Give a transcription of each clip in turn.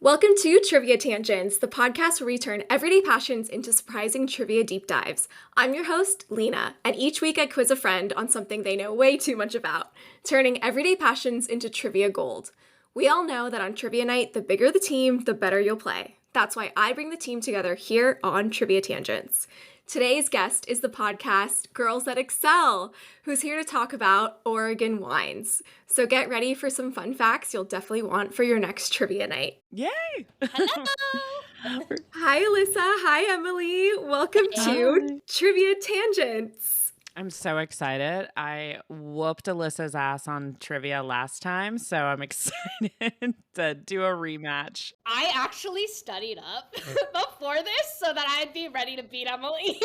Welcome to Trivia Tangents, the podcast where we turn everyday passions into surprising trivia deep dives. I'm your host, Lina, and each week I quiz a friend on something they know way too much about, turning everyday passions into trivia gold. We all know that on trivia night, the bigger the team, the better you'll play. That's why I bring the team together here on Trivia Tangents. Today's guest is the podcast Girls That Excel, who's here to talk about Oregon wines. So get ready for some fun facts you'll definitely want for your next trivia night. Yay! Hello! Hi, Elyssa. Hi, Emily. Welcome to Trivia Tangents. I'm so excited. I whooped Alyssa's ass on trivia last time, so I'm excited to do a rematch. I actually studied up before this so that I'd be ready to beat Emily.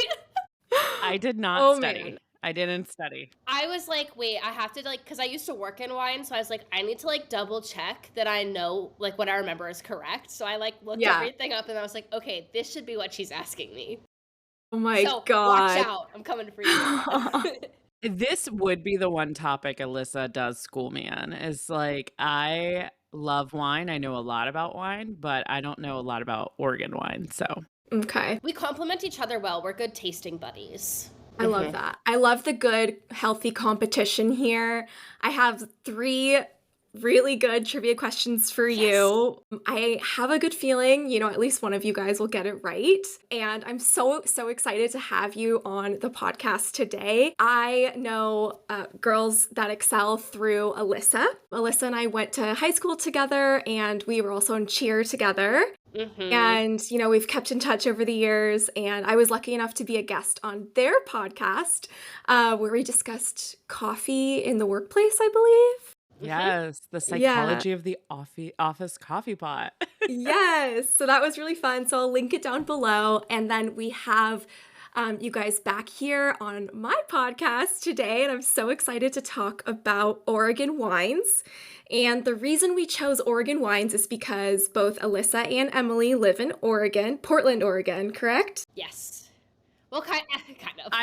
I did not study. Man. I didn't study. I was like, wait, I have to because I used to work in wine, so I was like, I need to double check that I know what I remember is correct. So I looked everything up and I was like, okay, this should be what she's asking me. Oh my God. Watch out. I'm coming for you. This would be the one topic Elyssa does school me in, is I love wine. I know a lot about wine, but I don't know a lot about Oregon wine, so. Okay. We complement each other well. We're good tasting buddies. I love that. I love the good, healthy competition here. I have 3 really good trivia questions for you. I have a good feeling, at least one of you guys will get it right. And I'm so excited to have you on the podcast today. I know Girls That Excel through Elyssa. Elyssa and I went to high school together, and we were also in cheer together. Mm-hmm. And, we've kept in touch over the years, and I was lucky enough to be a guest on their podcast where we discussed coffee in the workplace, I believe. Yes, the psychology of the office coffee pot. Yes, so that was really fun. So I'll link it down below. And then we have you guys back here on my podcast today, and I'm so excited to talk about Oregon wines. And the reason we chose Oregon wines is because both Elyssa and Emily live in Oregon, Portland, Oregon, correct? Yes. Well, kind of.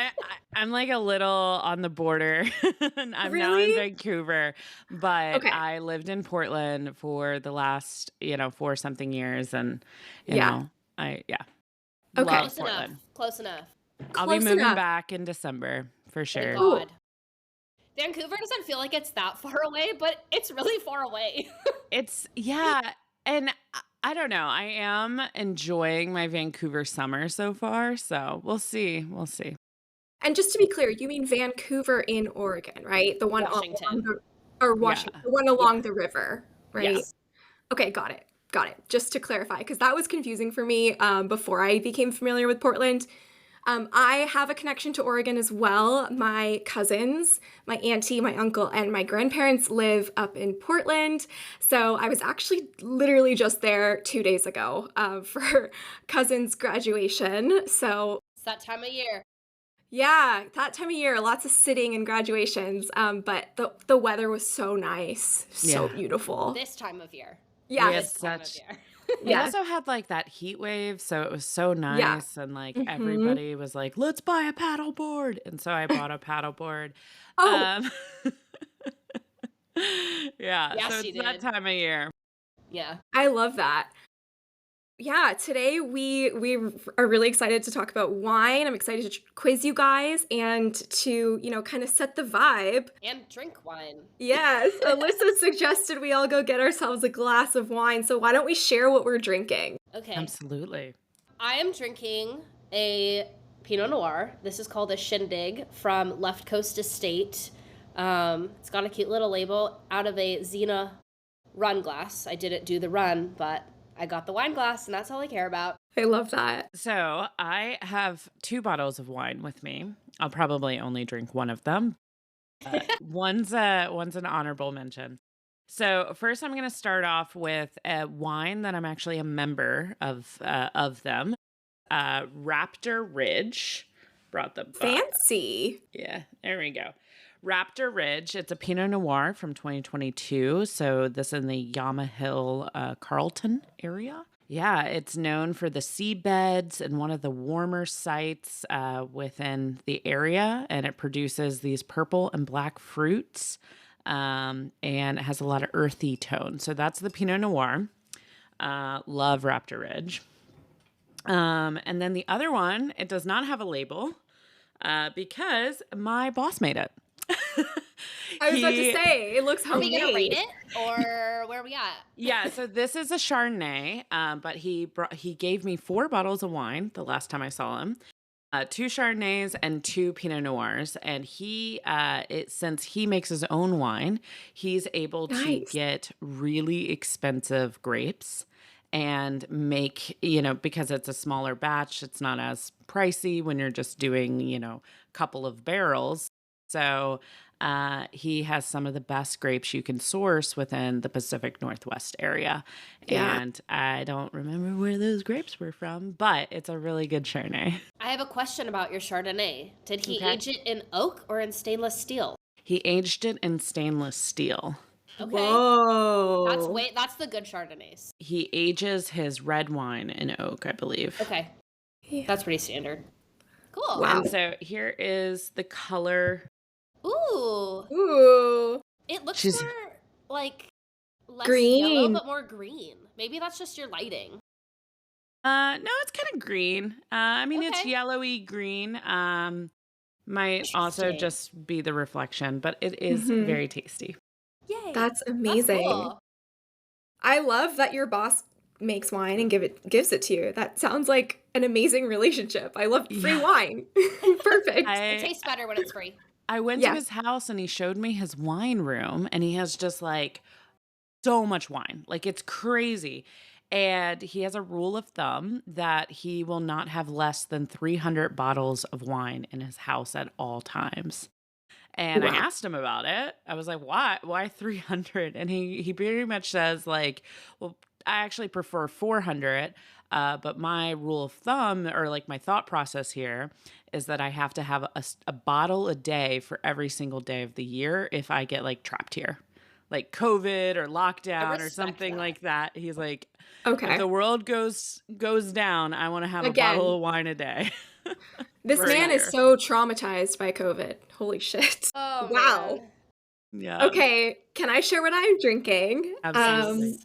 I'm a little on the border. I'm now in Vancouver, but I lived in Portland for the last, 4-something years, and you know, love Portland. Close enough. I'll be moving back in December for sure. Thank God. Vancouver doesn't feel like it's that far away, but it's really far away. And I don't know. I am enjoying my Vancouver summer so far, so we'll see. And just to be clear, you mean Vancouver in Oregon, right? The one Washington. Washington, the one along the river, right? Yes. Okay, got it. Just to clarify, because that was confusing for me before I became familiar with Portland. I have a connection to Oregon as well. My cousins, my auntie, my uncle, and my grandparents live up in Portland. So I was actually literally just there 2 days ago for cousin's graduation. So it's that time of year. Yeah, that time of year, lots of sitting and graduations. But the weather was so nice, so beautiful. This time of year. Yeah, this time of year. We also had that heat wave, so it was so nice, and everybody was like, "Let's buy a paddle board," and so I bought a paddle board. Oh, Yes, so it's that time of year. Yeah, I love that. Yeah, today we are really excited to talk about wine. I'm excited to quiz you guys and to, kind of set the vibe. And drink wine. Yes, Elyssa suggested we all go get ourselves a glass of wine, so why don't we share what we're drinking? Okay. Absolutely. I am drinking a Pinot Noir. This is called a Shindig from Left Coast Estate. It's got a cute little label out of a Zena run glass. I didn't do the run, but I got the wine glass, and that's all I care about. I love that. So I have 2 bottles of wine with me. I'll probably only drink one of them. One's an honorable mention. So first, I'm going to start off with a wine that I'm actually a member of them. Raptor Ridge brought the Fancy. Yeah, there we go. Raptor Ridge. It's a Pinot Noir from 2022. So this in the Yama Hill, Carlton area. Yeah, it's known for the seabeds and one of the warmer sites within the area. And it produces these purple and black fruits. And it has a lot of earthy tone. So that's the Pinot Noir. Love Raptor Ridge. And then the other one, it does not have a label because my boss made it. I was about to say, it looks Are homemade. we gonna rate it, or where are we at? Yeah, so this is a Chardonnay, but he gave me 4 bottles of wine the last time I saw him. 2 Chardonnays and 2 Pinot Noirs, and since he makes his own wine, he's able to get really expensive grapes and make, because it's a smaller batch, it's not as pricey when you're just doing, a couple of barrels. So he has some of the best grapes you can source within the Pacific Northwest area. Yeah. And I don't remember where those grapes were from, but it's a really good Chardonnay. I have a question about your Chardonnay. Did he age it in oak or in stainless steel? He aged it in stainless steel. Okay. Whoa. That's the good Chardonnays. He ages his red wine in oak, I believe. Okay. Yeah. That's pretty standard. Cool. Wow. And so here is the color. Ooh. It looks more like less green. yellow, but more green. Maybe that's just your lighting. No, it's kind of green. It's yellowy green. Might also just be the reflection, but it is very tasty. Yay. That's amazing. That's cool. I love that your boss makes wine and gives it to you. That sounds like an amazing relationship. I love free wine. Perfect. It tastes better when it's free. I went to his house and he showed me his wine room, and he has just like so much wine. Like, it's crazy. And he has a rule of thumb that he will not have less than 300 bottles of wine in his house at all times. And I asked him about it. I was like, why? Why 300? And he very much says, like, well, I actually prefer 400. But my rule of thumb, or like my thought process here, is that I have to have a bottle a day for every single day of the year if I get like trapped here, like COVID or lockdown or something like that. He's like, okay, if the world goes down, I want to have a bottle of wine a day. This man is so traumatized by COVID. Holy shit. Oh, wow. Man. Yeah. Okay, can I share what I'm drinking? Absolutely.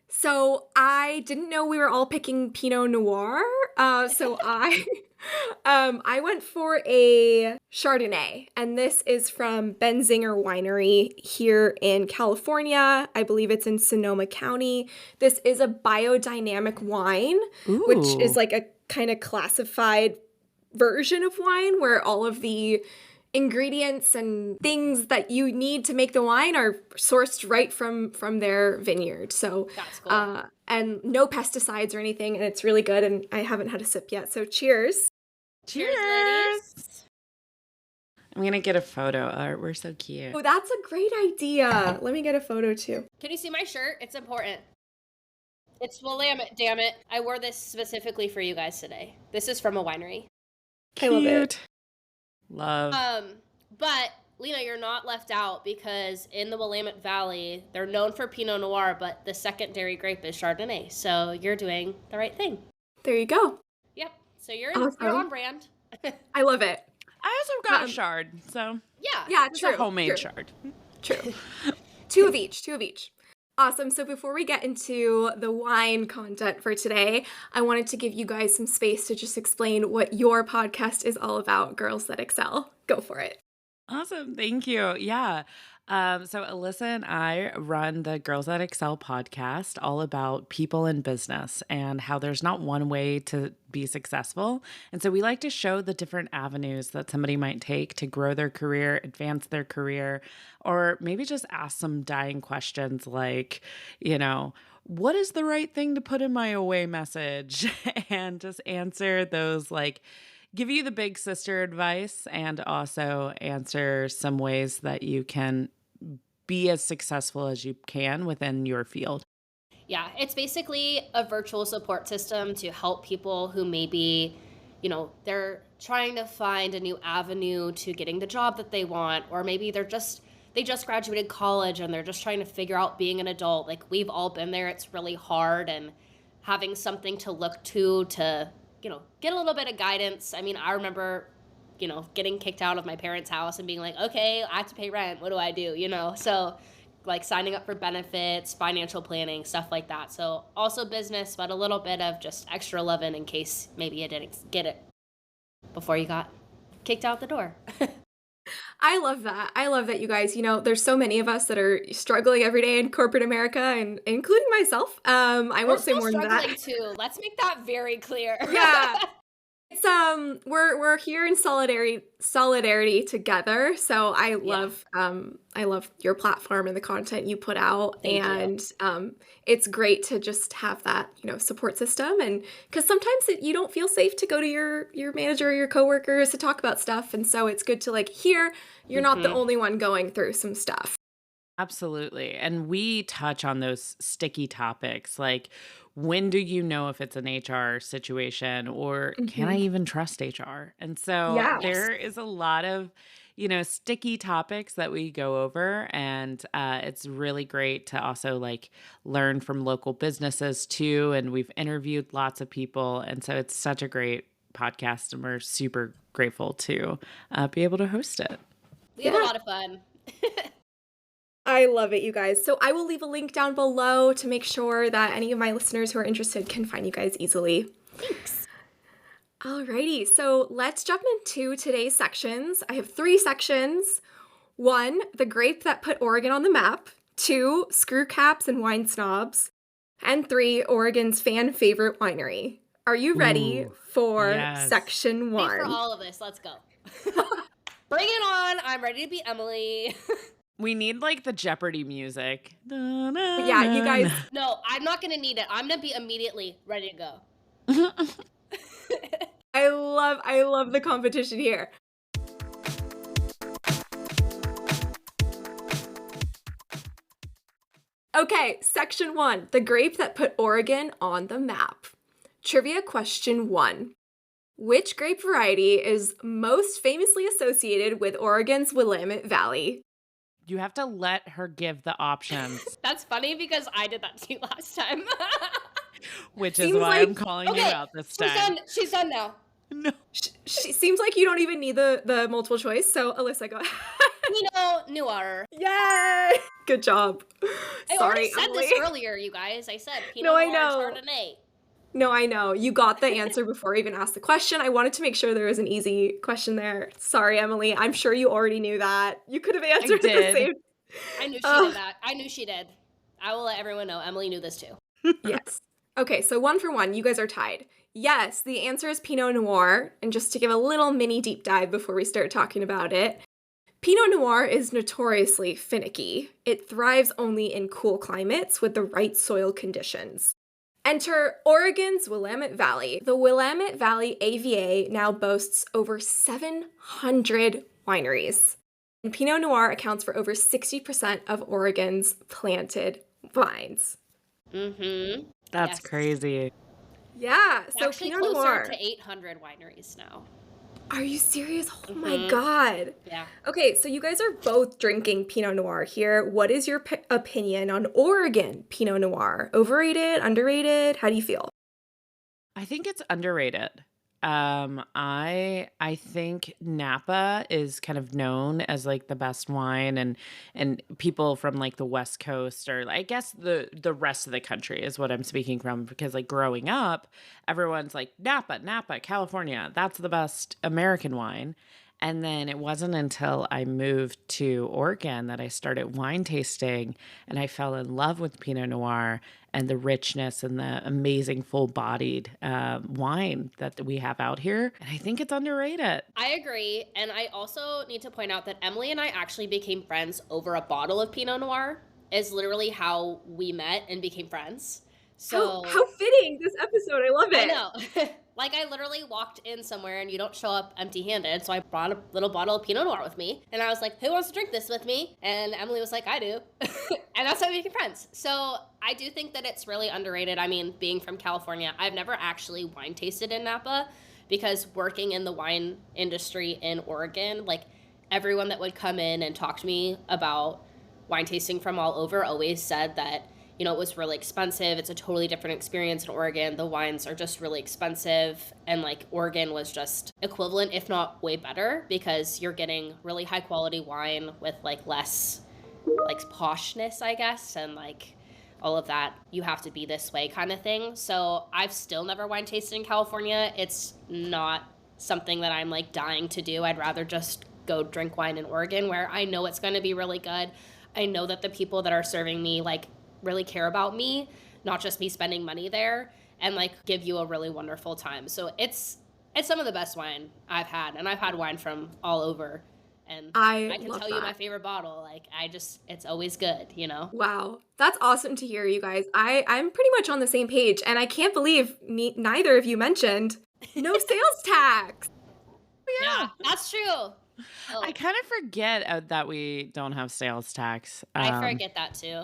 So I didn't know we were all picking Pinot Noir. So I went for a Chardonnay, and this is from Benzinger Winery here in California. I believe it's in Sonoma County. This is a biodynamic wine, which is like a kind of classified version of wine where all of the ingredients and things that you need to make the wine are sourced right from their vineyard. So that's cool. And no pesticides or anything, and it's really good, and I haven't had a sip yet. So cheers. Cheers, ladies. I'm gonna get a photo. We're so cute. Oh, that's a great idea. Let me get a photo too. Can you see my shirt? It's important. It's Willamette, damn it. I wore this specifically for you guys today. This is from a winery. Cute. I love it. Love. But Lina, you're not left out, because in the Willamette Valley, they're known for Pinot Noir, but the secondary grape is Chardonnay. So you're doing the right thing. There you go. Yep. So you're on brand. I love it. I also got a Chard, so yeah, it's true. a homemade Chard. True. Two of each. Awesome. So before we get into the wine content for today, I wanted to give you guys some space to just explain what your podcast is all about, Girls That Excel. Go for it. Awesome. Thank you. Yeah. So Elyssa and I run the Girls That Excel podcast, all about people in business and how there's not one way to be successful. And so we like to show the different avenues that somebody might take to grow their career, advance their career, or maybe just ask some dying questions like, what is the right thing to put in my away message? And just answer those, like, give you the big sister advice, and also answer some ways that you can be as successful as you can within your field. Yeah, it's basically a virtual support system to help people who maybe, they're trying to find a new avenue to getting the job that they want, or maybe they just graduated college and they're just trying to figure out being an adult. Like, we've all been there. It's really hard, and having something to look to get a little bit of guidance. I mean, I remember, getting kicked out of my parents' house and being like, okay, I have to pay rent. What do I do? So like signing up for benefits, financial planning, stuff like that. So also business, but a little bit of just extra loving in case maybe you didn't get it before you got kicked out the door. I love that. I love that, you guys. There's so many of us that are struggling every day in corporate America, and including myself. I won't say more than that. We're still struggling too. Let's make that very clear. Yeah. It's we're here in solidarity together. So I love your platform and the content you put out. Thank you. It's great to just have that, support system, and because sometimes you don't feel safe to go to your manager or your coworkers to talk about stuff, and so it's good to like hear you're not the only one going through some stuff. Absolutely. And we touch on those sticky topics like, when do you know if it's an HR situation, or can I even trust HR? And so there is a lot of, sticky topics that we go over. And it's really great to also like learn from local businesses too. And we've interviewed lots of people. And so it's such a great podcast, and we're super grateful to be able to host it. We have a lot of fun. I love it, you guys. So I will leave a link down below to make sure that any of my listeners who are interested can find you guys easily. Thanks. Alrighty, so let's jump into today's sections. I have 3 sections. 1, the grape that put Oregon on the map. 2, screw caps and wine snobs. And 3, Oregon's fan favorite winery. Are you ready for section 1? Ready for all of this. Let's go. Bring it on. I'm ready to be Emily. We need like the Jeopardy music. Yeah, you guys. No, I'm not going to need it. I'm going to be immediately ready to go. I love the competition here. Okay, section 1, the grape that put Oregon on the map. Trivia question 1. Which grape variety is most famously associated with Oregon's Willamette Valley? You have to let her give the options. That's funny because I did that to you last time. Which is why I'm calling you out this time. She's done now. No. She seems like you don't even need the multiple choice, so Elyssa, go ahead. Pinot Noir. Yay! Good job. I already said this earlier, you guys. I said Pinot Noir Chardonnay. No, I know. You got the answer before I even asked the question. I wanted to make sure there was an easy question there. Sorry, Emily. I'm sure you already knew that. You could have answered it the same. I knew she did that. I knew she did. I will let everyone know. Emily knew this too. Yes. Okay, so 1 for 1. You guys are tied. Yes, the answer is Pinot Noir. And just to give a little mini deep dive before we start talking about it, Pinot Noir is notoriously finicky. It thrives only in cool climates with the right soil conditions. Enter Oregon's Willamette Valley. The Willamette Valley AVA now boasts over 700 wineries. And Pinot Noir accounts for over 60% of Oregon's planted vines. That's crazy. Yeah, so actually Pinot closer Noir. to 800 wineries now. Are you serious? Oh my God. Yeah. Okay, so you guys are both drinking Pinot Noir here. What is your opinion on Oregon Pinot Noir? Overrated, underrated? How do you feel? I think it's underrated. I think Napa is kind of known as like the best wine, and people from like the West Coast, or I guess the rest of the country is what I'm speaking from, because like growing up, everyone's like Napa, California, that's the best American wine. And then it wasn't until I moved to Oregon that I started wine tasting, and I fell in love with Pinot Noir and the richness and the amazing full-bodied wine that we have out here. And I think it's underrated. I agree. And I also need to point out that Emily and I actually became friends over a bottle of Pinot Noir. Is literally how we met and became friends. So how fitting this episode. I love it. I know. Like, I literally walked in somewhere and you don't show up empty-handed, so I brought a little bottle of Pinot Noir with me, and I was like, who wants to drink this with me? And Emily was like, I do. And that's how we became friends. So I do think that it's really underrated. I mean, being from California, I've never actually wine tasted in Napa, because working in the wine industry in Oregon, like, everyone that would come in and talk to me about wine tasting from all over always said that, you know, it was really expensive. It's a totally different experience in Oregon. The wines are just really expensive. And like Oregon was just equivalent, if not way better, because you're getting really high quality wine with like less like poshness, I guess, and like all of that, you have to be this way kind of thing. So I've still never wine tasted in California. It's not something that I'm like dying to do. I'd rather just go drink wine in Oregon, where I know it's going to be really good. I know that the people that are serving me like really care about me, not just me spending money there, and like give you a really wonderful time. So it's some of the best wine I've had, and I've had wine from all over. And I I can love tell you my that. favorite bottle. Like it's always good, you know? Wow, that's awesome to hear, you guys. I'm pretty much on the same page, and I can't believe neither of you mentioned no sales tax. Yeah, that's true. Oh, I kind of forget that we don't have sales tax. I forget that too.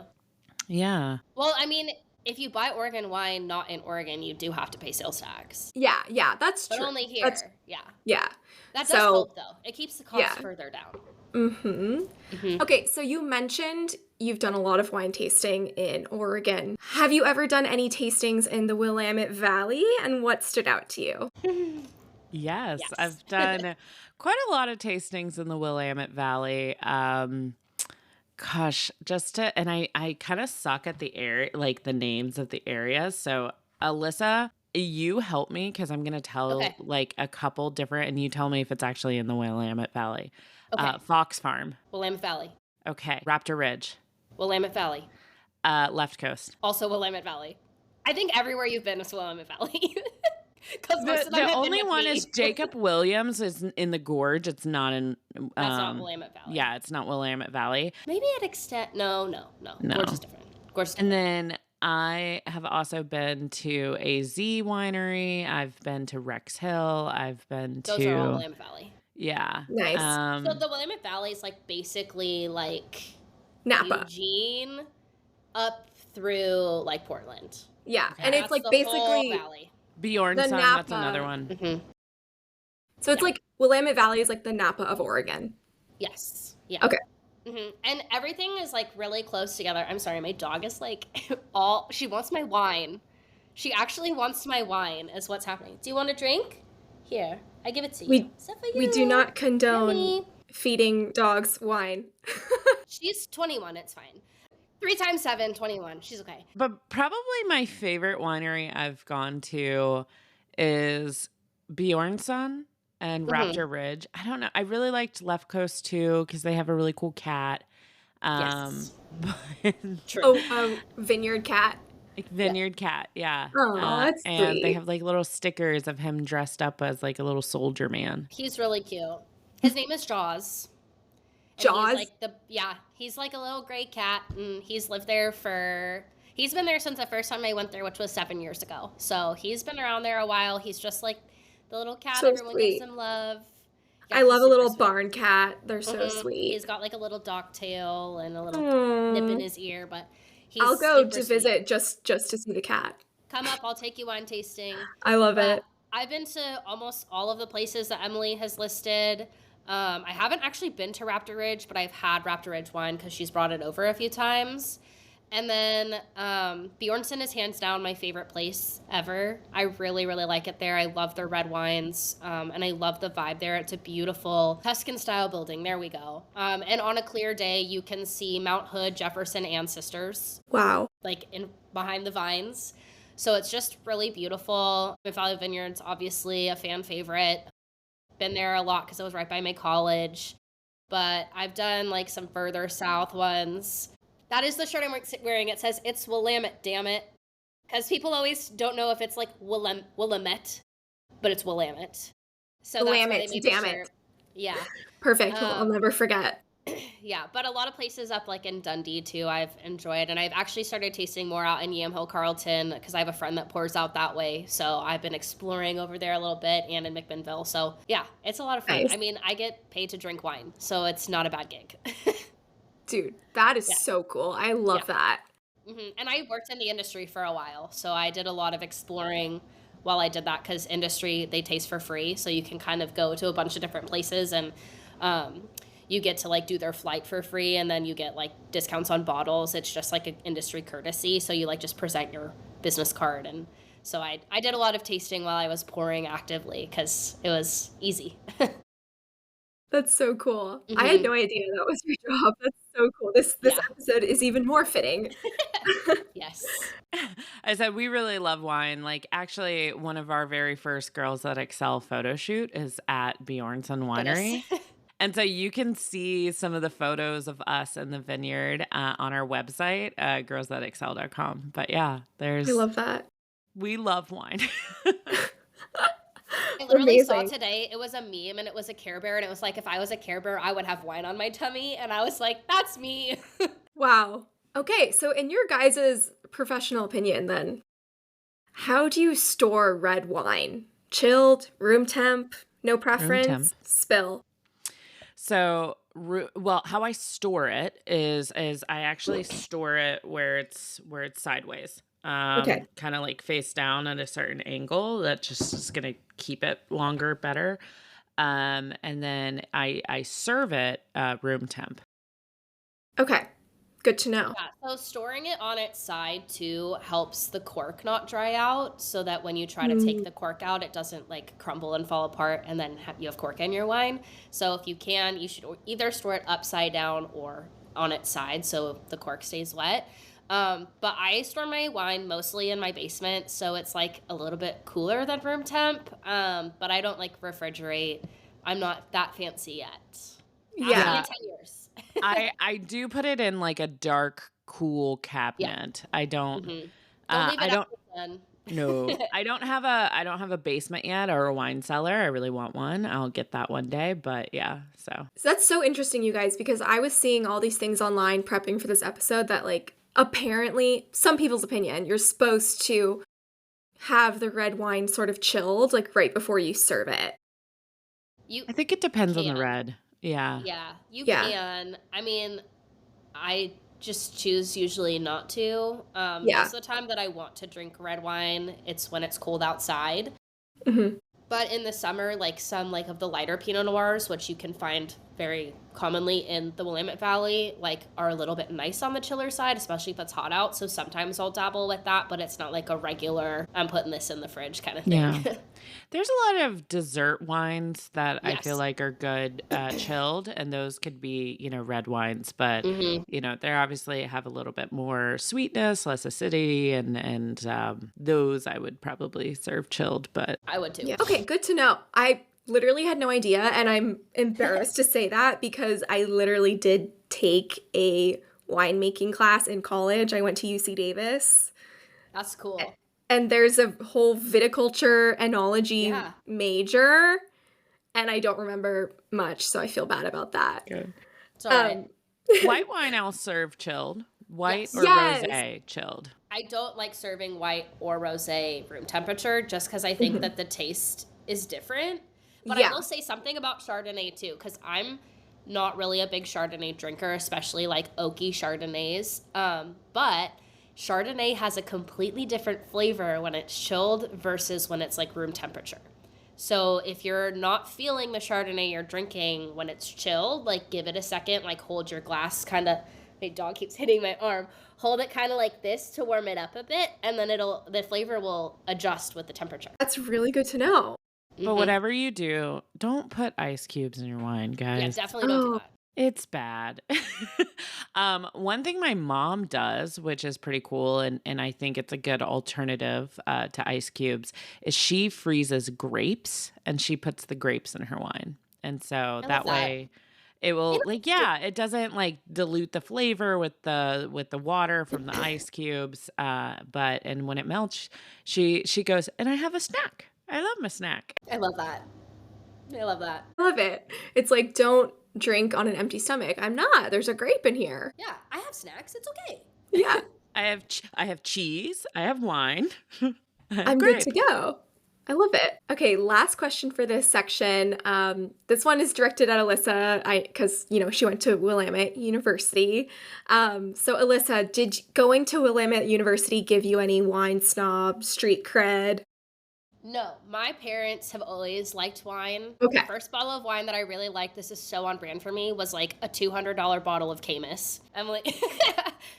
Yeah. Well, I mean, if you buy Oregon wine not in Oregon, you do have to pay sales tax. Yeah, that's But true. only here. That's Yeah. yeah. That does So help though. It keeps the cost yeah. further down. Mm-hmm. Okay, so you mentioned you've done a lot of wine tasting in Oregon. Have you ever done any tastings in the Willamette Valley, and what stood out to you? Yes, Yes. I've done quite a lot of tastings in the Willamette Valley. Gosh, and I kind of suck at the area, like the names of the areas. So Elyssa, you help me because I'm gonna tell Okay. like a couple different, and you tell me if it's actually in the Willamette Valley. Okay. Fox Farm. Willamette Valley. Okay. Raptor Ridge. Willamette Valley. Left Coast. Also Willamette Valley. I think everywhere you've been is Willamette Valley. Because most of them The have only been with one me. is Jacob Williams is in the Gorge. It's not in. That's not Willamette Valley. Yeah, it's not Willamette Valley. Maybe at extent. No. Gorge is different. Gorge is different. And then I have also been to AZ Winery. I've been to Rex Hill. I've been Those are all Willamette Valley. Yeah. Nice. So the Willamette Valley is like basically like Napa. Eugene up through like Portland. Yeah, Okay, and it's that's like the basically whole valley. Bjornson, the that's Napa. another one. Mm-hmm. So it's like Willamette Valley is like the Napa of Oregon. Yes. Yeah. Okay. Mm-hmm. And everything is like really close together. I'm sorry, my dog is like she wants my wine. She actually wants my wine is what's happening. Do you want a drink? Here, I give it to you. We do not condone Yummy. feeding dogs wine. She's 21, it's fine. 3 times 7, 21. She's okay. But probably my favorite winery I've gone to is Bjornson and Raptor Ridge. I don't know. I really liked Left Coast too because they have a really cool cat. Yes. True. Oh, Vineyard Cat. Like Vineyard Cat, yeah. Oh, that's and sweet. they have like little stickers of him dressed up as like a little soldier man. He's really cute. His name is Jaws. And Jaws? He's like a little gray cat, and he's lived there he's been there since the first time I went there, which was 7 years ago. So he's been around there a while. He's just like the little cat So everyone sweet. gives him love. Yeah, I love he's a little super sweet. barn cat. They're so sweet. He's got like a little dock tail and a little nip in his ear, but he's I'll go super to sweet. visit just to see the cat. Come up, I'll take you wine tasting. I love But it. I've been to almost all of the places that Emily has listed. I haven't actually been to Raptor Ridge, but I've had Raptor Ridge wine because she's brought it over a few times. And then Bjornson is hands down my favorite place ever. I really, really like it there. I love their red wines, and I love the vibe there. It's a beautiful Tuscan-style building. There we go. And on a clear day, you can see Mount Hood, Jefferson, and Sisters, Wow. like behind the vines. So it's just really beautiful. Valley Vineyards, obviously a fan favorite. Been there a lot because it was right by my college. But I've done like some further south ones. That is the shirt I'm wearing. It says it's Willamette, damn it. Because people always don't know if it's like Willamette, but it's Willamette. So that's why they Willamette, made the damn shirt. it. Yeah. Perfect. Well, I'll never forget. Yeah, but a lot of places up like in Dundee too I've enjoyed, and I've actually started tasting more out in Yamhill, Carlton, because I have a friend that pours out that way, so I've been exploring over there a little bit, and in McMinnville. So yeah, it's a lot of fun. Nice. I mean, I get paid to drink wine, so it's not a bad gig. Dude, that is so cool. I love that. And I worked in the industry for a while, so I did a lot of exploring while I did that, because industry, they taste for free, so you can kind of go to a bunch of different places, and you get to like do their flight for free, and then you get like discounts on bottles. It's just like an industry courtesy. So you like just present your business card. And so I did a lot of tasting while I was pouring actively because it was easy. That's so cool. I had no idea that was your job. That's so cool. This Yeah. episode is even more fitting. Yes. I said we really love wine. Like, actually, one of our very first Girls That Excel photo shoot is at Bjornson Winery. And so you can see some of the photos of us in the vineyard on our website, girlsthatexcel.com. But yeah, I love that. we love wine. I literally saw Amazing. today, it was a meme and it was a Care Bear, and it was like, if I was a Care Bear, I would have wine on my tummy. And I was like, that's me. Wow. Okay, so in your guys' professional opinion then, how do you store red wine? Chilled, room temp, no preference, temp. spill. So, well, how I store it is I actually store it where it's sideways. Okay. Kind of like face down at a certain angle. That just is going to keep it longer, better. And then I serve it room temp. Okay. Good to know. Yeah, so storing it on its side too helps the cork not dry out, so that when you try to take the cork out, it doesn't like crumble and fall apart and then you have cork in your wine. So if you can, you should either store it upside down or on its side so the cork stays wet. But I store my wine mostly in my basement, so it's like a little bit cooler than room temp. But I don't like refrigerate. I'm not that fancy yet. Yeah. 10 years. I do put it in like a dark, cool cabinet. I don't. Don't leave it I don't. out in the sun. No, I don't have a basement yet or a wine cellar. I really want one. I'll get that one day. But yeah, so That's so interesting, you guys, because I was seeing all these things online prepping for this episode that, like, apparently, some people's opinion, you're supposed to have the red wine sort of chilled, like, right before you serve it. I think it depends on can. the red. Yeah. Yeah, you Yeah. can. I mean, I just choose usually not to. Yeah. Most of the time that I want to drink red wine, it's when it's cold outside. Mhm. But in the summer, like some like of the lighter Pinot Noirs, which you can find very commonly in the Willamette Valley, like are a little bit nice on the chiller side, especially if it's hot out. So sometimes I'll dabble with that, but it's not like a regular, I'm putting this in the fridge kind of thing. Yeah. There's a lot of dessert wines that I feel Yes. like are good chilled, and those could be, red wines, but hmm they obviously have a little bit more sweetness, less acidity, and those I would probably serve chilled, but I would too. Yeah. Okay, good to know. I literally had no idea, and I'm embarrassed to say that because I literally did take a winemaking class in college. I went to UC Davis, That's cool. and there's a whole viticulture enology Yeah. major, and I don't remember much, so I feel bad about that. good. It's all right. White wine I'll serve chilled. White Yes. or Yes. rosé chilled. I don't like serving white or rosé room temperature just because I think that the taste is different. But Yeah. I will say something about Chardonnay too, because I'm not really a big Chardonnay drinker, especially like oaky Chardonnays. But Chardonnay has a completely different flavor when it's chilled versus when it's like room temperature. So if you're not feeling the Chardonnay you're drinking when it's chilled, like give it a second, like hold your glass kind of, my dog keeps hitting my arm, hold it kind of like this to warm it up a bit, and then the flavor will adjust with the temperature. That's really good to know. But whatever you do, don't put ice cubes in your wine, guys. Yeah, definitely don't do that. It's bad. One thing my mom does, which is pretty cool, and I think it's a good alternative to ice cubes, is she freezes grapes and she puts the grapes in her wine. And so I that love that. way it will it doesn't like dilute the flavor with the water from the ice cubes. And when it melts, she goes, and I have a snack. I love my snack. I love that. I love that. I love it. It's like, don't drink on an empty stomach. I'm not. There's a grape in here. Yeah, I have snacks. It's okay. Yeah. I have cheese. I have wine. I'm good to go. I love it. Okay, last question for this section. This one is directed at Elyssa, because she went to Willamette University. So Elyssa, did going to Willamette University give you any wine snob street cred? No, my parents have always liked wine. Okay. The first bottle of wine that I really liked, this is so on brand for me, was like a $200 bottle of Camus. Emily,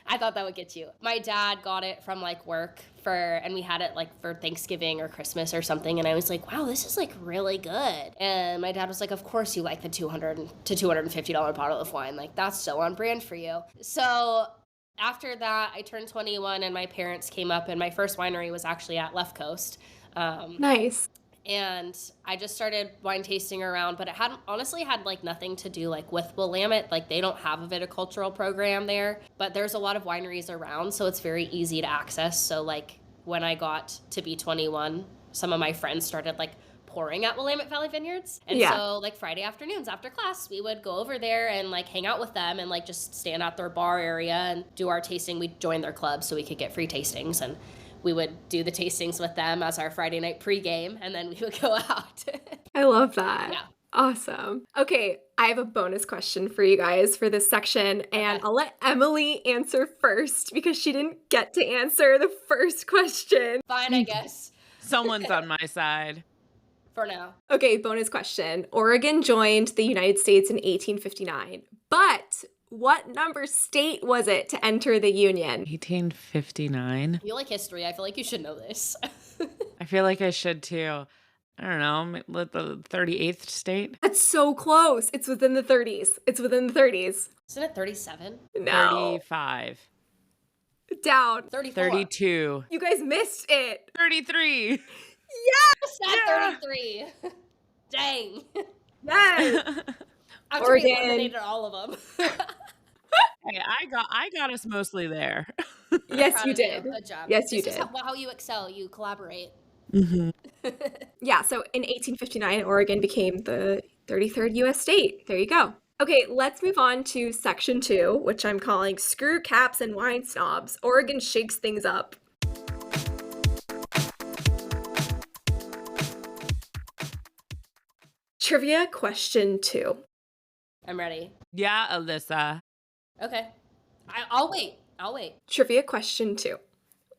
I thought that would get you. My dad got it from like work and we had it like for Thanksgiving or Christmas or something. And I was like, wow, this is like really good. And my dad was like, of course you like the $200 to $250 bottle of wine. Like that's so on brand for you. So after that, I turned 21 and my parents came up and my first winery was actually at Left Coast. Nice. And I just started wine tasting around, but it honestly had like nothing to do like with Willamette. Like they don't have a viticultural program there, but there's a lot of wineries around, so it's very easy to access. So like when I got to be 21, some of my friends started like pouring at Willamette Valley Vineyards. And so like Friday afternoons after class, we would go over there and like hang out with them and like just stand at their bar area and do our tasting. We'd join their club so we could get free tastings, and we would do the tastings with them as our Friday night pregame, and then we would go out. I love that. Yeah. Awesome. Okay, I have a bonus question for you guys for this section, and I'll let Emily answer first because she didn't get to answer the first question. Fine, I guess. Someone's on my side. For now. Okay, bonus question. Oregon joined the United States in 1859, but what number state was it to enter the Union? 1859. You like history. I feel like you should know this. I feel like I should too. I don't know, the 38th state? That's so close. It's within the 30s. It's within the 30s. Isn't it 37? No. 35. Down. 34. 32. You guys missed it. 33. Yes! At 33. Dang. Yes. After we eliminated all of them. Hey, I got us mostly there. Yes, you did. Good job. Yes, you did. did. This is how you excel. You collaborate. Mm-hmm. Yeah, so in 1859, Oregon became the 33rd U.S. state. There you go. Okay, let's move on to section 2, which I'm calling Screw Caps and Wine Snobs. Oregon shakes things up. Trivia question 2. I'm ready. Yeah, Elyssa. Okay. I'll wait. Trivia question 2.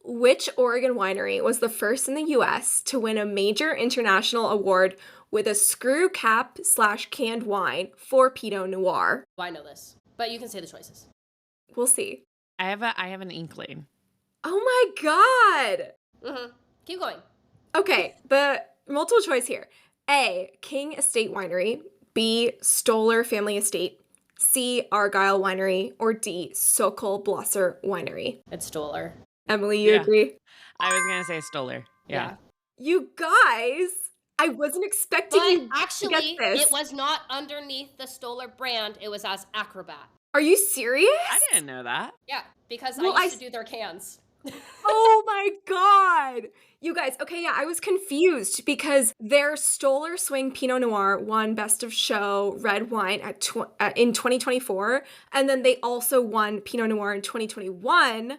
Which Oregon winery was the first in the U.S. to win a major international award with a screw cap / canned wine for Pinot Noir? Well, I know this, but you can say the choices. We'll see. I have an inkling. Oh my god! Mm-hmm. Keep going. Okay, the multiple choice here. A, King Estate Winery. B, Stoller Family Estate. C, Argyle Winery. Or D, Sokol Blosser Winery. It's Stoller. Emily, you agree? I was going to say Stoller. Yeah. You guys, I wasn't expecting you to actually, get this. it was not underneath the Stoller brand. It was as Acrobat. Are you serious? I didn't know that. Yeah, because Well, I used to do their cans. Oh my god! You guys, okay, yeah, I was confused because their Stoller Swing Pinot Noir won Best of Show red wine in 2024, and then they also won Pinot Noir in 2021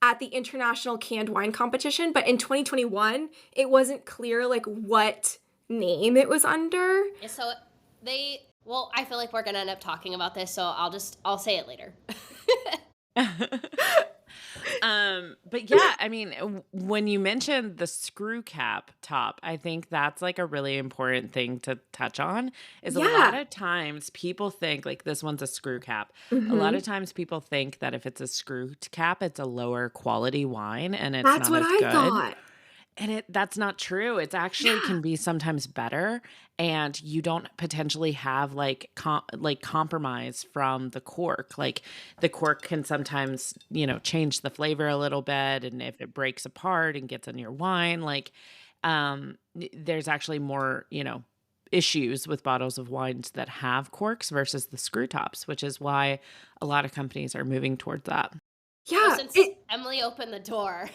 at the International Canned Wine Competition, but in 2021, it wasn't clear, like, what name it was under. Yeah, so I feel like we're gonna end up talking about this, so I'll say it later. But yeah, I mean, when you mentioned the screw cap top, I think that's like a really important thing to touch on is a lot of times people think like this one's a screw cap. Mm-hmm. A lot of times people think that if it's a screw cap, it's a lower quality wine and it's That's not what as I good. thought. And that's not true. It's actually can be sometimes better, and you don't potentially have like compromise from the cork. Like the cork can sometimes, change the flavor a little bit, and if it breaks apart and gets in your wine, like there's actually more, issues with bottles of wines that have corks versus the screw tops, which is why a lot of companies are moving towards that. Yeah. So since Emily opened the door,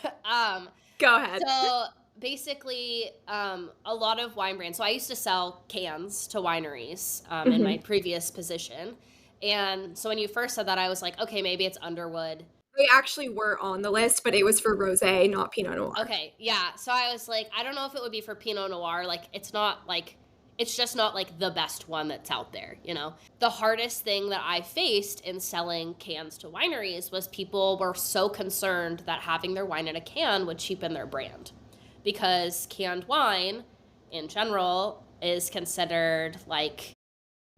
Go ahead. So basically, a lot of wine brands. So I used to sell cans to wineries in my previous position. And so when you first said that, I was like, okay, maybe it's Underwood. They actually were on the list, but it was for rosé, not Pinot Noir. Okay, yeah. So I was like, I don't know if it would be for Pinot Noir. Like, it's just not like the best one that's out there, The hardest thing that I faced in selling cans to wineries was people were so concerned that having their wine in a can would cheapen their brand. because canned wine in general is considered like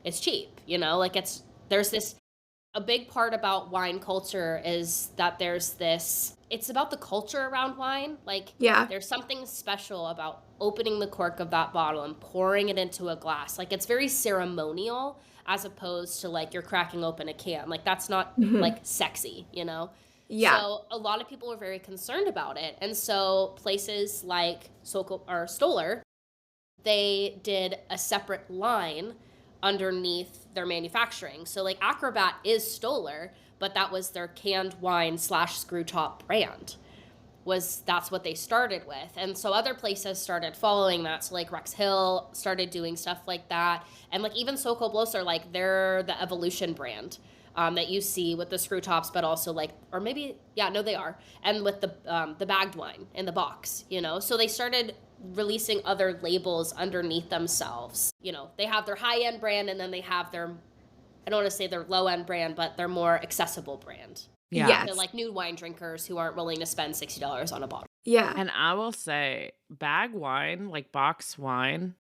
it's cheap, you know, like there's this a big part about wine culture is that it's about the culture around wine. Like, Yeah. there's something special about opening the cork of that bottle and pouring it into a glass. Like, it's very ceremonial as opposed to like you're cracking open a can. Like, that's not like sexy, you know? Yeah. So a lot of people were very concerned about it. And so places like Stoller, they did a separate line underneath their manufacturing. So like Acrobat is Stoller, but that was their canned wine / screw top brand. That's what they started with. And so other places started following that. So like Rex Hill started doing stuff like that. And like even Sokol Blosser, like they're the Evolution brand that you see with the screw tops, but also like, or maybe, yeah, no, they are. And with the bagged wine in the box, you know? So they started releasing other labels underneath themselves. You know, they have their high-end brand and then they have their, I don't want to say their low-end brand, but their more accessible brand. Yeah. Yes. To like new wine drinkers who aren't willing to spend $60 on a bottle. Yeah. And I will say, bag wine, like box wine,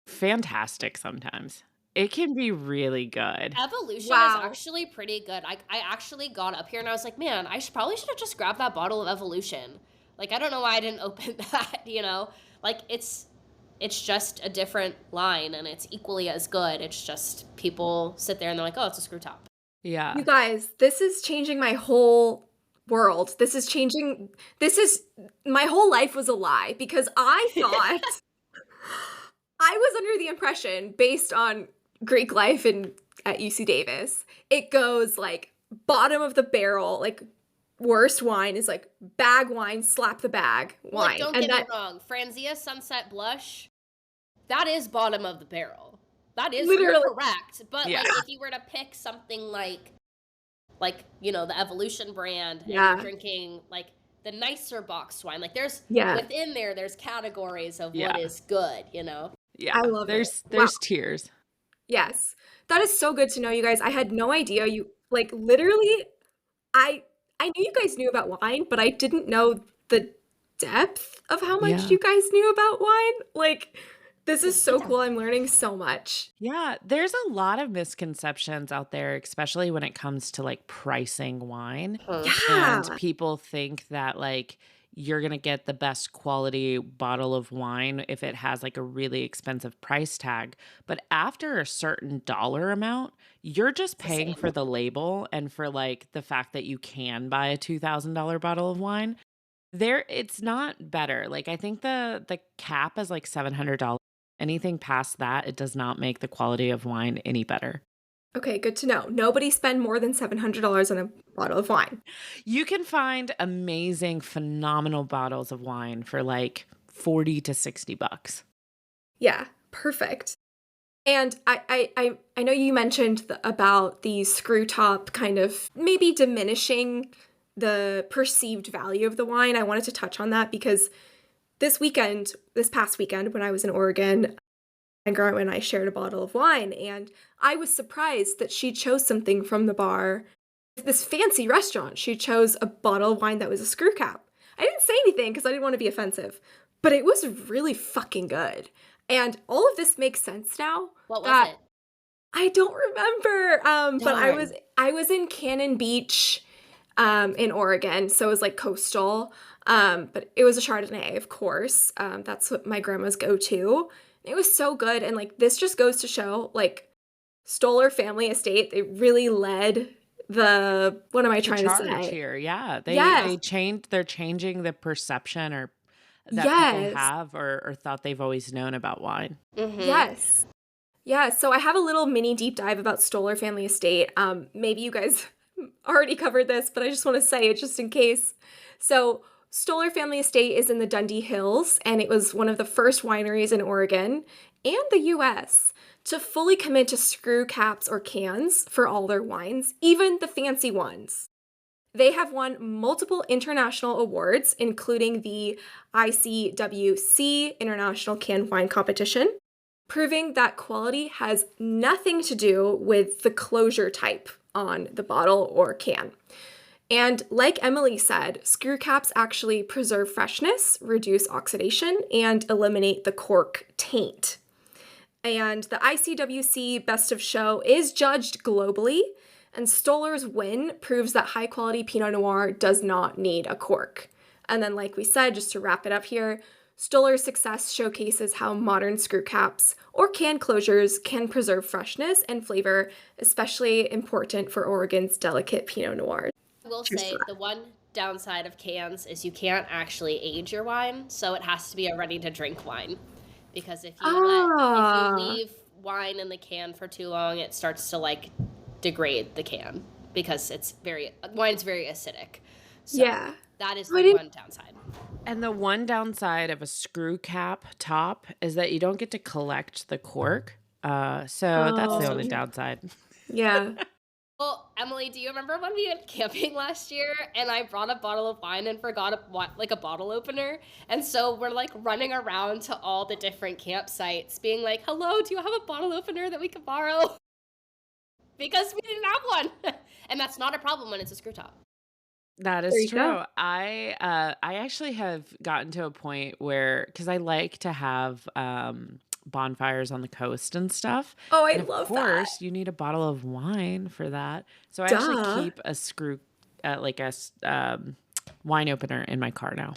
fantastic sometimes. It can be really good. Evolution Wow. is actually pretty good. I actually got up here and I was like, man, probably should have just grabbed that bottle of Evolution. Like, I don't know why I didn't open that, you know? Like, it's just a different line and it's equally as good. It's just people sit there and they're like, oh, it's a screw top. Yeah. You guys, this is changing my whole world. My whole life was a lie because I thought I was under the impression, based on Greek life at UC Davis, it goes like bottom of the barrel, like worst wine is like bag wine, slap the bag wine. Like, don't get me wrong. Franzia Sunset Blush, that is bottom of the barrel. That is Literally. correct. But Yeah. like if you were to pick something like you know, the Evolution brand and Yeah. you're drinking like the nicer boxed wine, like there's within there's categories of what is good, you know. Yeah. I love there's it. There's Wow. tiers. Yes. That is so good to know, you guys. I had no idea you, like, literally, I knew you guys knew about wine, but I didn't know the depth of how much Yeah. you guys knew about wine. Like, this is so cool. I'm learning so much. Yeah, there's a lot of misconceptions out there, especially when it comes to like pricing wine. Yeah. And people think that like you're going to get the best quality bottle of wine if it has like a really expensive price tag. But after a certain dollar amount, you're just paying for the label and for like the fact that you can buy a $2,000 bottle of wine. It's not better. Like I think the cap is like $700. Anything past that, it does not make the quality of wine any better. Okay, good to know. Nobody spend more than $700 on a bottle of wine. You can find amazing, phenomenal bottles of wine for like $40 to $60. Yeah, perfect. And I know you mentioned about the screw top kind of maybe diminishing the perceived value of the wine. I wanted to touch on that because this past weekend, when I was in Oregon, my grandma and I shared a bottle of wine, and I was surprised that she chose something from the bar. This fancy restaurant, she chose a bottle of wine that was a screw cap. I didn't say anything because I didn't want to be offensive, but it was really fucking good. And all of this makes sense now. What was it? I don't remember, but Darn. I was in Cannon Beach in Oregon, so it was like coastal. But it was a Chardonnay, of course. That's what my grandma's go-to. It was so good, and like this just goes to show, like, Stoller Family Estate, they really led what am I trying to say? Here, yeah. Yes. They're changing the perception or that people have or thought they've always known about wine. Mm-hmm. Yes. Yeah, so I have a little mini deep dive about Stoller Family Estate. Maybe you guys already covered this, but I just want to say it just in case. So Stoller Family Estate is in the Dundee Hills, and it was one of the first wineries in Oregon and the US to fully commit to screw caps or cans for all their wines, even the fancy ones. They have won multiple international awards, including the ICWC International Canned Wine Competition, proving that quality has nothing to do with the closure type on the bottle or can. And like Emily said, screw caps actually preserve freshness, reduce oxidation, and eliminate the cork taint. And the ICWC Best of Show is judged globally, and Stoller's win proves that high-quality Pinot Noir does not need a cork. And then, like we said, just to wrap it up here, Stoller's success showcases how modern screw caps or can closures can preserve freshness and flavor, especially important for Oregon's delicate Pinot Noir. I will say the one downside of cans is you can't actually age your wine, so it has to be a ready-to-drink wine. Because if you leave wine in the can for too long, it starts to like degrade the can because wine's very acidic. So yeah. That is the one downside. And the one downside of a screw cap top is that you don't get to collect the cork. That's the only downside. Yeah. Well, Emily, do you remember when we went camping last year and I brought a bottle of wine and forgot a bottle opener? And so we're like running around to all the different campsites being like, hello, do you have a bottle opener that we can borrow? Because we didn't have one. And that's not a problem when it's a screw top. That is true. I actually have gotten to a point where, because I like to have bonfires on the coast and stuff. Oh, I and love that. Of course, you need a bottle of wine for that. So I actually keep a screw, wine opener in my car now.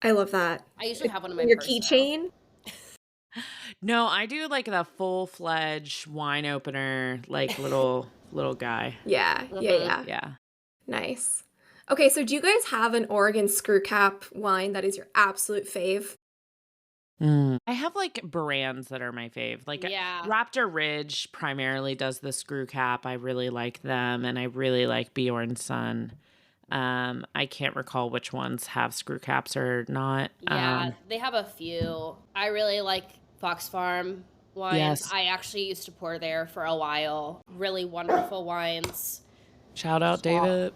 I love that. I usually have one in my your purse, keychain. No, I do like the full-fledged wine opener, like little guy. Yeah. Nice. Okay, so do you guys have an Oregon screw cap wine that is your absolute fave? I have like brands that are my fave. Like Raptor Ridge primarily does the screw cap. I really like them, and I really like Bjorn Sun. I can't recall which ones have screw caps or not. Yeah, they have a few. I really like Fox Farm wines. Yes. I actually used to pour there for a while. Really wonderful wines. Shout out David.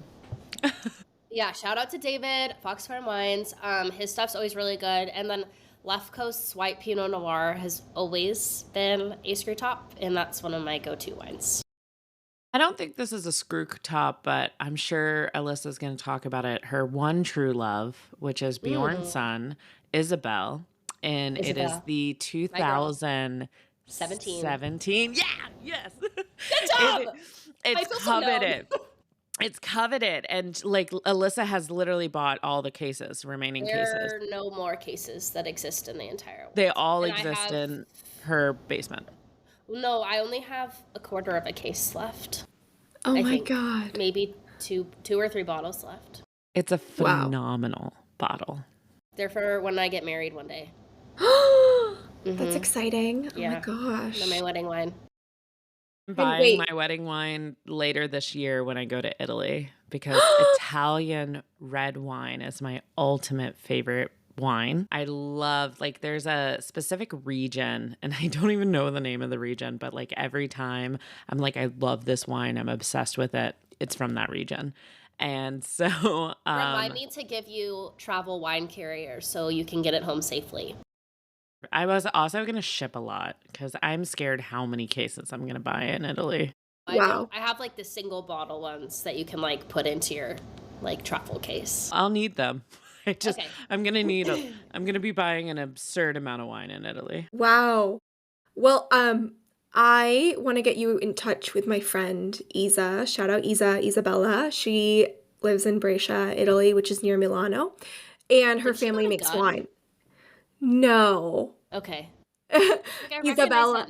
Yeah, shout out to David, Fox Farm Wines. His stuff's always really good. And then Left Coast's White Pinot Noir has always been a screw top, and that's one of my go-to wines. I don't think this is a screw top, but I'm sure Alyssa's going to talk about it. Her one true love, which is Bjorn's son, Isabel. And it is the 2017. Yeah, yes. Good job! It's coveted. It's coveted. And like Elyssa has literally bought all the remaining cases. There are no more cases that exist in the entire world. They all exist in her basement. No, I only have a quarter of a case left. Oh my God. Maybe two or three bottles left. It's a phenomenal bottle. They're for when I get married one day. That's exciting. Yeah. Oh my gosh. And my wedding wine. I'm buying my wedding wine later this year when I go to Italy because Italian red wine is my ultimate favorite wine. I love, like, there's a specific region, and I don't even know the name of the region, but like every time I'm like, I love this wine, I'm obsessed with it, it's from that region. And so remind me to give you travel wine carriers so you can get it home safely. I was also going to ship a lot because I'm scared how many cases I'm going to buy in Italy. Wow. I have like the single bottle ones that you can like put into your like travel case. I'll need them. I'm going to be buying an absurd amount of wine in Italy. Wow. Well, I want to get you in touch with my friend Isa. Shout out Isabella. She lives in Brescia, Italy, which is near Milano, and her family makes wine. No. Okay. Isabella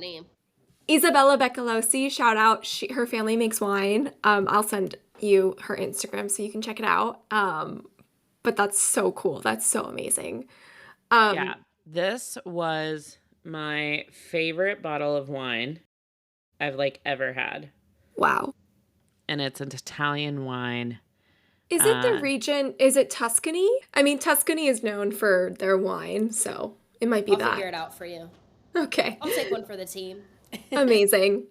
Beccalosi, shout out. Her family makes wine. I'll send you her Instagram so you can check it out. But that's so cool. That's so amazing. Yeah, this was my favorite bottle of wine I've like ever had. Wow. And it's an Italian wine. Is it the region? Is it Tuscany? I mean, Tuscany is known for their wine, so it might be I'll that. Figure it out for you. Okay. I'll take one for the team. Amazing.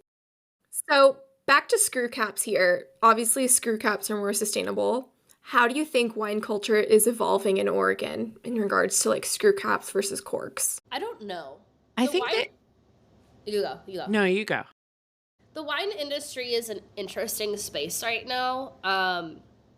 So back to screw caps here. Obviously, screw caps are more sustainable. How do you think wine culture is evolving in Oregon in regards to like screw caps versus corks? I don't know. I think You go. No, you go. The wine industry is an interesting space right now.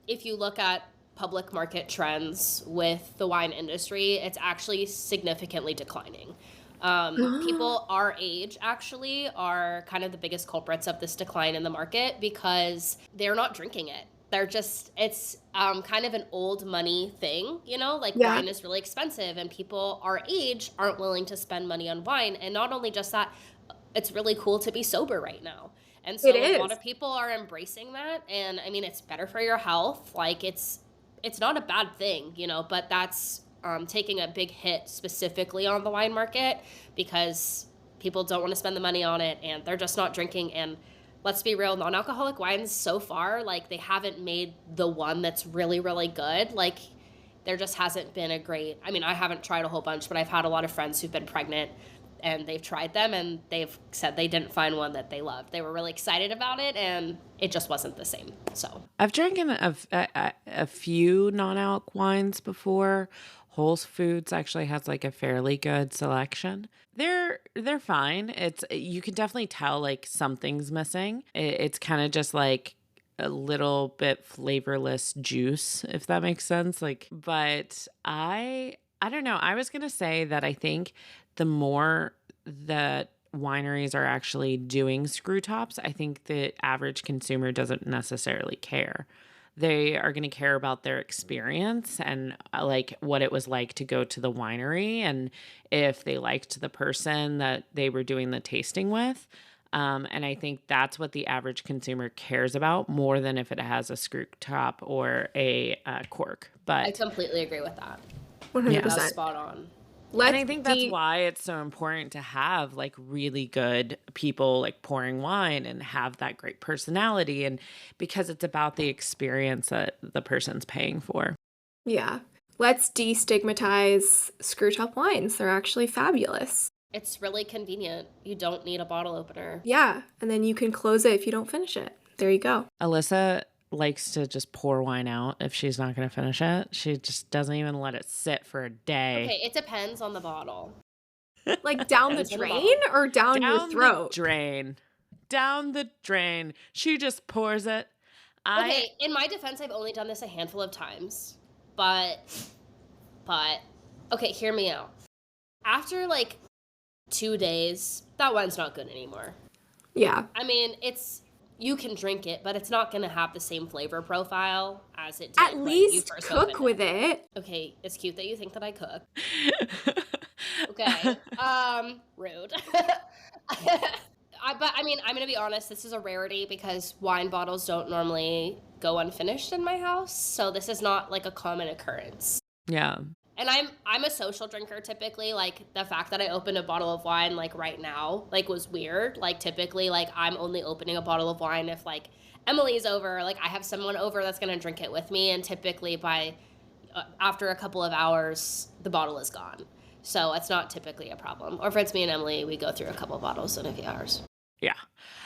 if you look at public market trends with the wine industry, it's actually significantly declining. People our age actually are kind of the biggest culprits of this decline in the market because they're not drinking it. They're just, it's kind of an old money thing, you know, like Yeah. wine is really expensive and people our age aren't willing to spend money on wine. And not only just that, it's really cool to be sober right now. And so It a lot is. of people are embracing that. And I mean, it's better for your health. Like it's not a bad thing, you know, but that's taking a big hit specifically on the wine market because people don't want to spend the money on it and they're just not drinking. And let's be real, non-alcoholic wines so far, like they haven't made the one that's really, really good. Like there just hasn't been a great, I mean, I haven't tried a whole bunch, but I've had a lot of friends who've been pregnant and they've tried them and they've said they didn't find one that they loved. They were really excited about it and it just wasn't the same. So I've drank a few non-alc wines before. Whole Foods actually has like a fairly good selection. They're fine. It's you can definitely tell like something's missing. It's kind of just like a little bit flavorless juice, if that makes sense. Like, but I don't know. I was gonna say that I think the more that wineries are actually doing screw tops, I think the average consumer doesn't necessarily care. They are going to care about their experience and like what it was like to go to the winery and if they liked the person that they were doing the tasting with. And I think that's what the average consumer cares about more than if it has a screw top or a cork. I But completely agree with that. 100%. That's spot on. and I think that's why it's so important to have like really good people like pouring wine and have that great personality and because it's about the experience that the person's paying for. Yeah. Let's destigmatize screw top wines. They're actually fabulous. It's really convenient. You don't need a bottle opener. Yeah. And then you can close it if you don't finish it. There you go. Elyssa likes to just pour wine out if she's not going to finish it. She just doesn't even let it sit for a day. Okay, it depends on the bottle. Like down the Depends on the drain or down your Down throat? the drain. Down the drain. She just pours it. Okay, in my defense, I've only done this a handful of times. But, okay, hear me out. After like 2 days, that wine's not good anymore. Yeah. I mean, you can drink it, but it's not going to have the same flavor profile as it did At when you least first cook opened with it. Okay, it's cute that you think that I cook. Okay, rude. But I mean, I'm gonna be honest, this is a rarity because wine bottles don't normally go unfinished in my house, so this is not like a common occurrence. Yeah. And I'm a social drinker typically. Like the fact that I opened a bottle of wine like right now like was weird. Like typically like I'm only opening a bottle of wine if like Emily's over, like I have someone over that's gonna drink it with me, and typically by after a couple of hours the bottle is gone. So it's not typically a problem. Or if it's me and Emily, we go through a couple of bottles in a few hours. Yeah.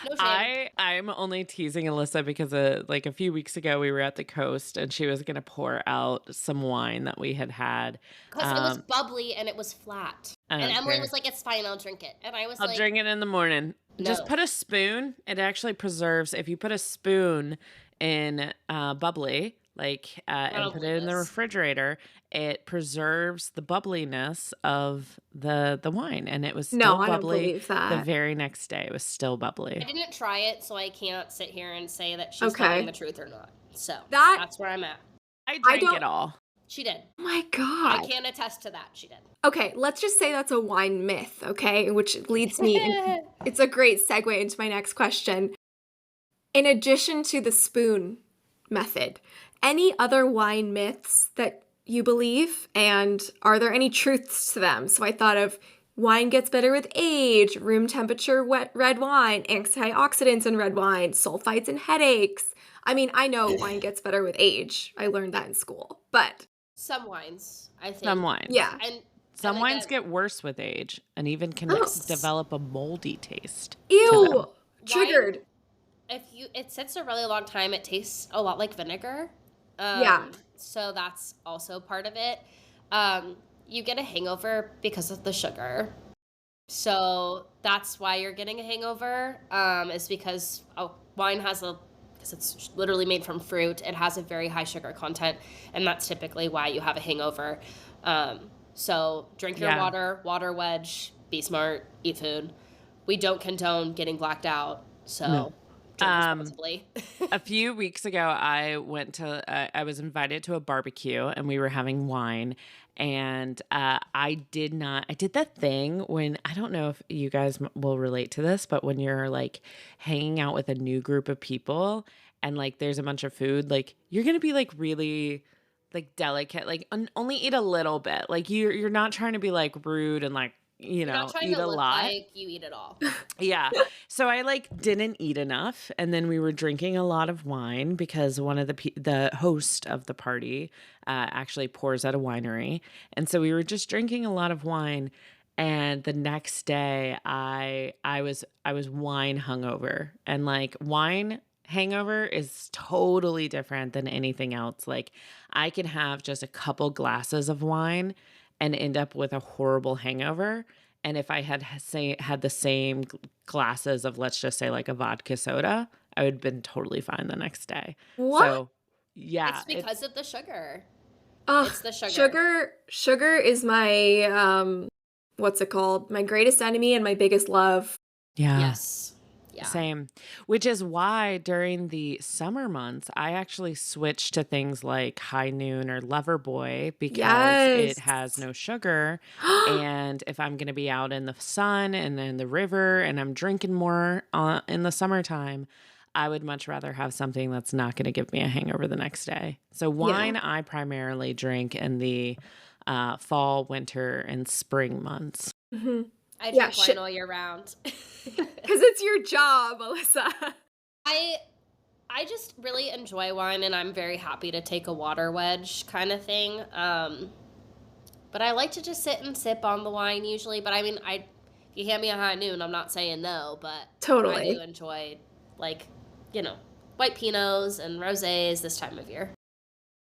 No shame. I'm only teasing Elyssa because like a few weeks ago we were at the coast and she was going to pour out some wine that we had. Because it was bubbly and it was flat. And Emily okay. was like, it's fine, I'll drink it. And I was I'll like, drink it in the morning. Just No. put a spoon. It actually preserves. If you put a spoon in bubbly, like, and don't put it believe in the this. refrigerator, it preserves the bubbliness of the wine. And it was No, still I don't bubbly believe the that. very next day. It was still I bubbly. didn't try it, so I can't sit here and say that she's Okay. telling the truth or not. So that's where I'm at. I drank don't- it all. She did. Oh my I God. can attest to that. She did. Okay, let's just say that's a wine myth, okay? Which leads me, it's a great segue into my next question. In addition to the spoon method, any other wine myths that you believe? And are there any truths to them? So I thought of wine gets better with age, room temperature wet red wine, antioxidants in red wine, sulfites and headaches. I mean, I know wine gets better with age. I learned that in school. But Some wines, I think. Some wines. yeah. And Some and wines again, get worse with age and even can Oh. develop a moldy taste. Ew, triggered. if it sits a really long time, it tastes a lot like vinegar. Yeah. So that's also part of it. You get a hangover because of the sugar. So that's why you're getting a hangover, is because wine has a because it's literally made from fruit. It has a very high sugar content, and that's typically why you have a hangover. So drink your water wedge, be smart, eat food. We don't condone getting blacked out, so No. drink responsibly. A few weeks ago, I was invited to a barbecue and we were having wine. And I did that thing when, I don't know if you guys will relate to this, but when you're like hanging out with a new group of people and like there's a bunch of food, like you're going to be like really like delicate, like only eat a little bit. Like you're not trying to be like rude and like, You're not trying eat to a look lot. like you eat it all. Yeah. So I like didn't eat enough, and then we were drinking a lot of wine because one of the host of the party actually pours at a winery, and so we were just drinking a lot of wine. And the next day, I was wine hungover, and like wine hangover is totally different than anything else. Like I can have just a couple glasses of wine and end up with a horrible hangover. And if I had the same glasses of, let's just say like a vodka soda, I would have been totally fine the next day. What? So yeah. It's because of the sugar. Ugh, It's the sugar. Sugar is my, what's it called? My greatest enemy and my biggest love. Yeah. Yes. Yeah. Same. Which is why during the summer months, I actually switched to things like High Noon or Loverboy because it has no sugar. And if I'm going to be out in the sun and in the river and I'm drinking more in the summertime, I would much rather have something that's not going to give me a hangover the next day. So wine, I primarily drink in the fall, winter, and spring months. Mm-hmm. I drink wine all year round. Because it's your job, Elyssa. I just really enjoy wine, and I'm very happy to take a water wedge kind of thing. But I like to just sit and sip on the wine usually. But I mean, if you hand me a High Noon, I'm not saying no, but totally. I do enjoy, like, white Pinots and rosés this time of year.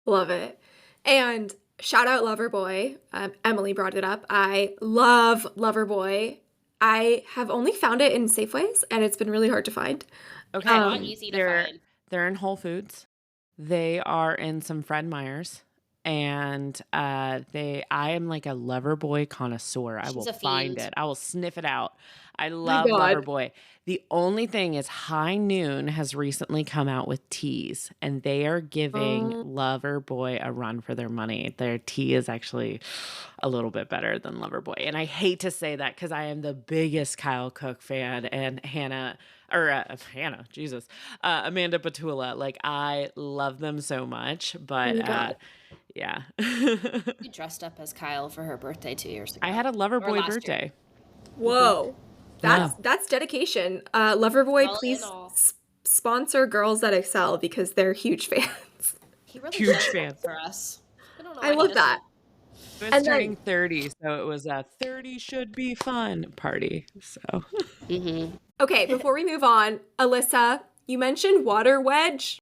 Love it. And shout out Loverboy. Emily brought it up. I love Loverboy. I have only found it in Safeways, and it's been really hard to find. Okay, not easy to find. They're in Whole Foods. They are in some Fred Meyers, and I am like a Loverboy connoisseur. I will find it. I will sniff it out. I love Loverboy. The only thing is High Noon has recently come out with teas, and they are giving Loverboy a run for their money. Their tea is actually a little bit better than Loverboy. And I hate to say that because I am the biggest Kyle Cook fan, and Amanda Batula. Like, I love them so much, but yeah. We dressed up as Kyle for her birthday 2 years ago. I had a Loverboy birthday. Year. Whoa. That's dedication. Loverboy, please sponsor Girls That Excel because they're huge fans. He really huge fans for us. I love that. It was turning 30, so it was a 30 should be fun party. So. Mm-hmm. Okay, before we move on, Elyssa, you mentioned water wedge.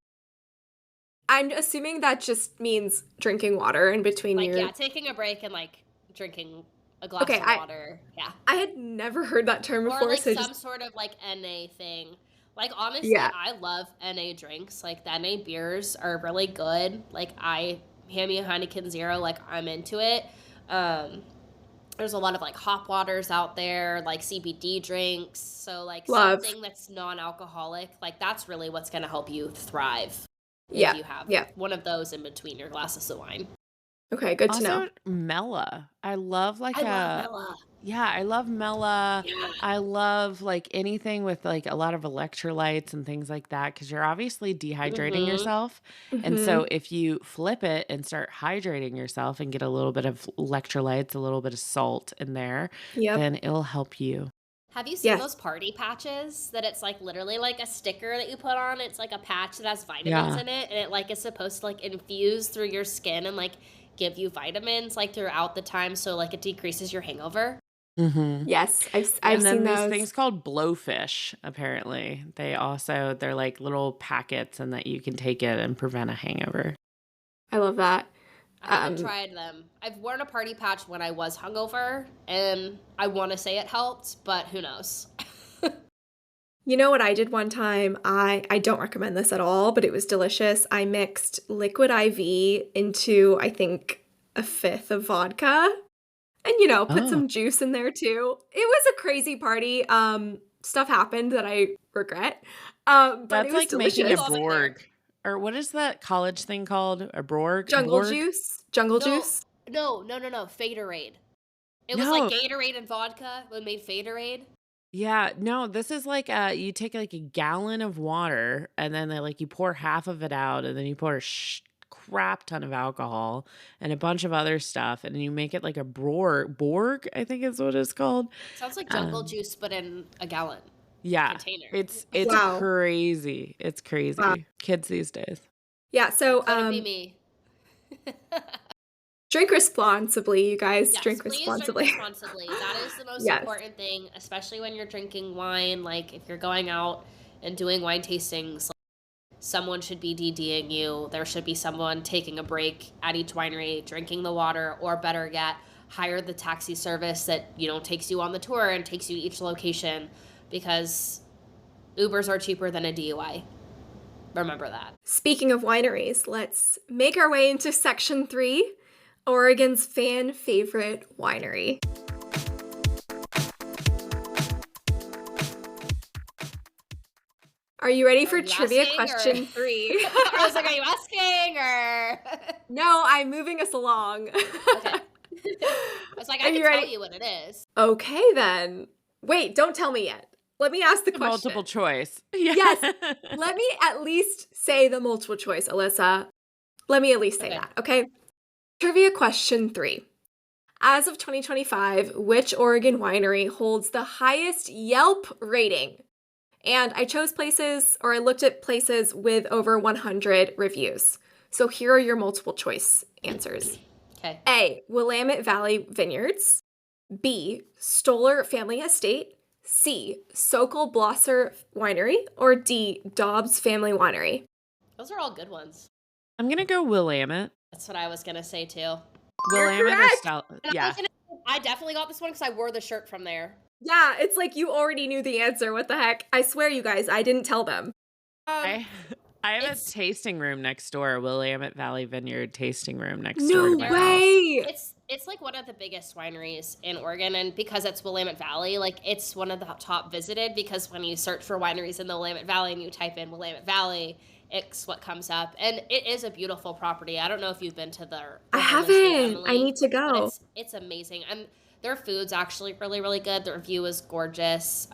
I'm assuming that just means drinking water in between taking a break and like drinking a glass of water. Yeah. I had never heard that term before. Or like some sort of like NA thing. Like honestly, I love NA drinks. Like the NA beers are really good. Like hand me a Heineken Zero, like I'm into it. There's a lot of like hop waters out there, like CBD drinks. So like something that's non-alcoholic, like that's really what's going to help you thrive. If you have one of those in between your glasses of wine. Okay, good to know. Mela. I love love Mela. Yeah, I love Mela. Yeah. I love like anything with like a lot of electrolytes and things like that because you're obviously dehydrating yourself. And so if you flip it and start hydrating yourself and get a little bit of electrolytes, a little bit of salt in there, then it'll help you. Have you seen those party patches that it's like literally like a sticker that you put on? It's like a patch that has vitamins in it, and it like is supposed to like infuse through your skin and like give you vitamins like throughout the time, so like it decreases your hangover. Mm-hmm. Yes, I've and seen then those these things called blowfish. Apparently, they're like little packets, and that you can take it and prevent a hangover. I love that. I haven't tried them. I've worn a party patch when I was hungover, and I want to say it helped, but who knows? You know what I did one time? I don't recommend this at all, but it was delicious. I mixed liquid IV into, I think, a fifth of vodka and, put Oh, some juice in there too. It was a crazy party. Stuff happened that I regret. But it that's was like making a delicious. All in there. Borg. Or what is that college thing called? A Borg? Jungle Borg? juice. Jungle No, juice. no. Faderade. It was like No. Gatorade and vodka. We made Faderade. Yeah, no, this is like you take like a gallon of water and then you pour half of it out and then you pour a crap ton of alcohol and a bunch of other stuff and then you make it like a Borg, I think is what it's called. Sounds like jungle Um, juice, but in a gallon yeah, container. it's Wow. crazy. It's Wow. crazy. Kids these days. Yeah, so Couldn't be me. drink responsibly, you guys. Yes, Drink please drink responsibly. responsibly. That is the most Yes. important thing, especially when you're drinking wine. Like, if you're going out and doing wine tastings, someone should be DDing you. There should be someone taking a break at each winery, drinking the water, or better yet, hire the taxi service that, takes you on the tour and takes you to each location, because Ubers are cheaper than a DUI. Remember that. Speaking of wineries, let's make our way into section 3, Oregon's fan favorite winery. Are you ready for Are you trivia asking, question or- 3? I was like, are you asking, or? No, I'm moving us along. Okay. I was like, Are I can you tell ready? you what it is. Okay, then. Wait, don't tell me yet. Let me ask the question. Multiple choice. Yeah. Yes. Let me at least say the multiple choice, Elyssa. Let me at least say Okay. that, okay? Trivia question 3. As of 2025, which Oregon winery holds the highest Yelp rating? And I looked at places with over 100 reviews. So here are your multiple choice answers. Okay. A, Willamette Valley Vineyards. B, Stoller Family Estate. C, Sokol Blosser Winery. Or D, Dobbs Family Winery. Those are all good ones. I'm going to go Willamette. That's what I was going to say, too. You're correct. And Yeah. I definitely got this one because I wore the shirt from there. Yeah, it's like you already knew the answer. What the heck? I swear, you guys, I didn't tell them. I have a it's- tasting room next door, Willamette Valley Vineyard tasting room next No door to my house. way! It's like one of the biggest wineries in Oregon, and because it's Willamette Valley, like it's one of the top visited, because when you search for wineries in the Willamette Valley and you type in Willamette Valley, it's what comes up. And it is a beautiful property. I don't know if you've been to their I home estate, haven't. Emily, I need to but go. it's amazing. And their food's actually really, really good. Their view is gorgeous.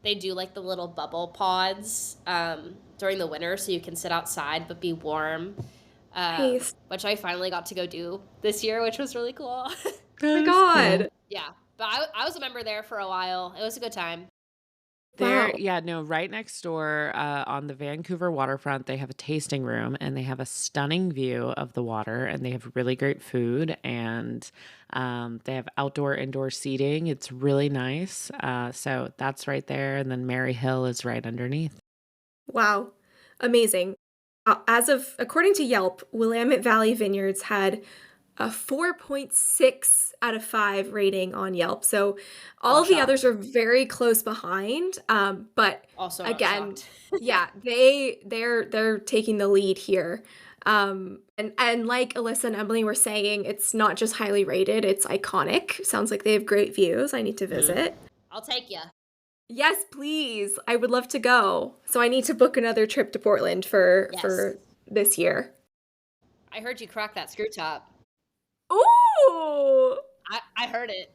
They do like the little bubble pods during the winter, so you can sit outside but be warm. Nice. Which I finally got to go do this year, which was really cool. Oh my god. Yeah, but I was a member there for a while. It was a good time. There, Wow. yeah, no, right next door on the Vancouver waterfront, they have a tasting room and they have a stunning view of the water and they have really great food and they have outdoor, indoor seating. It's really nice. So that's right there. And then Mary Hill is right underneath. Wow. Amazing. According to Yelp, Willamette Valley Vineyards had a 4.6 out of 5 rating on Yelp. So all of the shocked. others are very close behind. But Also, not again, shocked. yeah, they're taking the lead here. And like Elyssa and Emily were saying, it's not just highly rated, it's iconic. Sounds like they have great views. I need to visit. I'll take you. Yes, please. I would love to go. So I need to book another trip to Portland for this year. I heard you crack that screw top. Ooh! I heard it.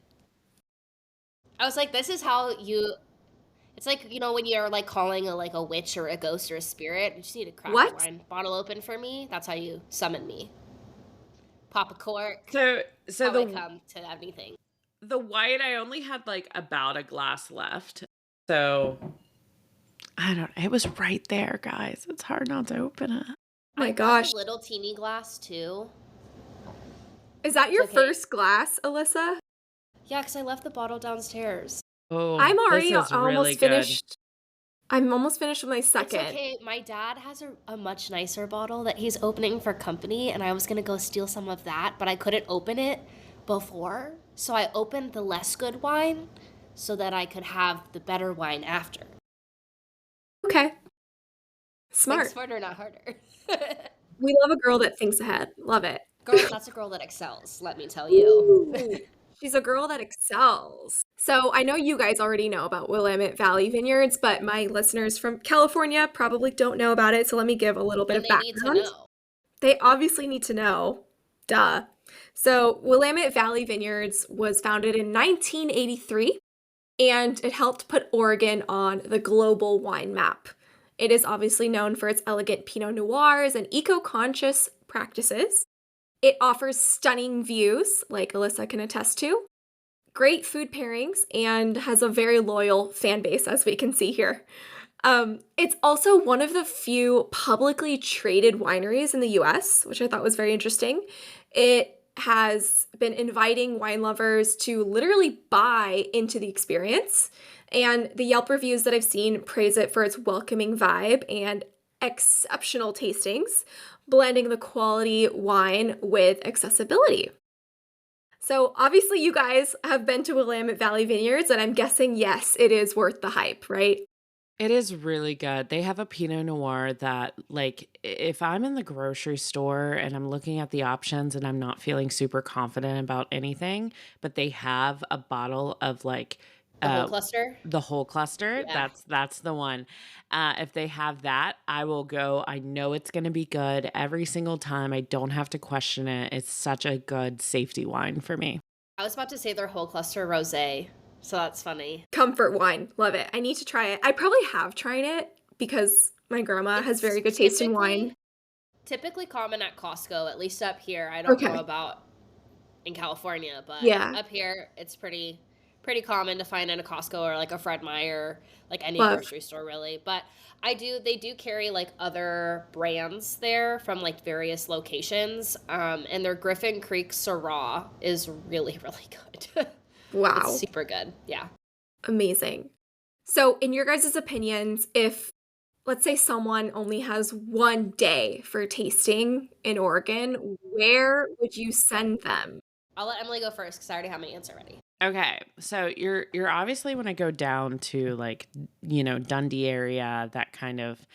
I was like, this is how you. It's like, when you're like calling a witch or a ghost or a spirit. You just need to crack What? the wine bottle open for me. That's how you summon me. Pop a cork. So How I the come to anything. the wine, I only had like about a glass left. So it was right there, guys. It's hard not to open it. My I bought gosh. a little teeny glass too. Is that your Okay. first glass, Elyssa? Yeah, because I left the bottle downstairs. Oh, I'm this already is almost really good. finished. I'm almost finished with my It's second. okay. My dad has a much nicer bottle that he's opening for company, and I was going to go steal some of that, but I couldn't open it before. So I opened the less good wine so that I could have the better wine after. Okay. Think Smart. smarter, not harder. We love a girl that thinks ahead. Love it. Girl, that's a girl that excels, let me tell you. Ooh, she's a girl that excels. So I know you guys already know about Willamette Valley Vineyards, but my listeners from California probably don't know about it. So let me give a little bit And of they need to background. know. They obviously need to know. Duh. So Willamette Valley Vineyards was founded in 1983, and it helped put Oregon on the global wine map. It is obviously known for its elegant Pinot Noirs and eco-conscious practices. It offers stunning views, like Elyssa can attest to, great food pairings, and has a very loyal fan base, as we can see here. It's also one of the few publicly traded wineries in the US, which I thought was very interesting. It has been inviting wine lovers to literally buy into the experience. And the Yelp reviews that I've seen praise it for its welcoming vibe and exceptional tastings, blending the quality wine with accessibility. So obviously you guys have been to Willamette Valley Vineyards, and I'm guessing, yes, it is worth the hype, right? It is really good. They have a Pinot Noir that, like, if I'm in the grocery store and I'm looking at the options and I'm not feeling super confident about anything, but they have a bottle of like The whole cluster? the whole cluster, Yeah. that's the one. If they have that, I will go. I know it's going to be good every single time. I don't have to question it. It's such a good safety wine for me. I was about to say their whole cluster rosé, so that's funny. Comfort wine. Love it. I need to try it. I probably have tried it because my grandma has It's very good taste in wine. Typically common at Costco, at least up here. I don't know Okay. about in California, but Yeah. up here it's pretty common to find in a Costco or like a Fred Meyer, like any Love. grocery store really. But they do carry like other brands there from like various locations. And their Griffin Creek Syrah is really, really good. Wow. It's super good. Yeah. Amazing. So, in your guys' opinions, if let's say someone only has one day for tasting in Oregon, where would you send them? I'll let Emily go first because I already have my answer ready. Okay, so you're obviously when I go down to like, you know, Dundee area, that kind of,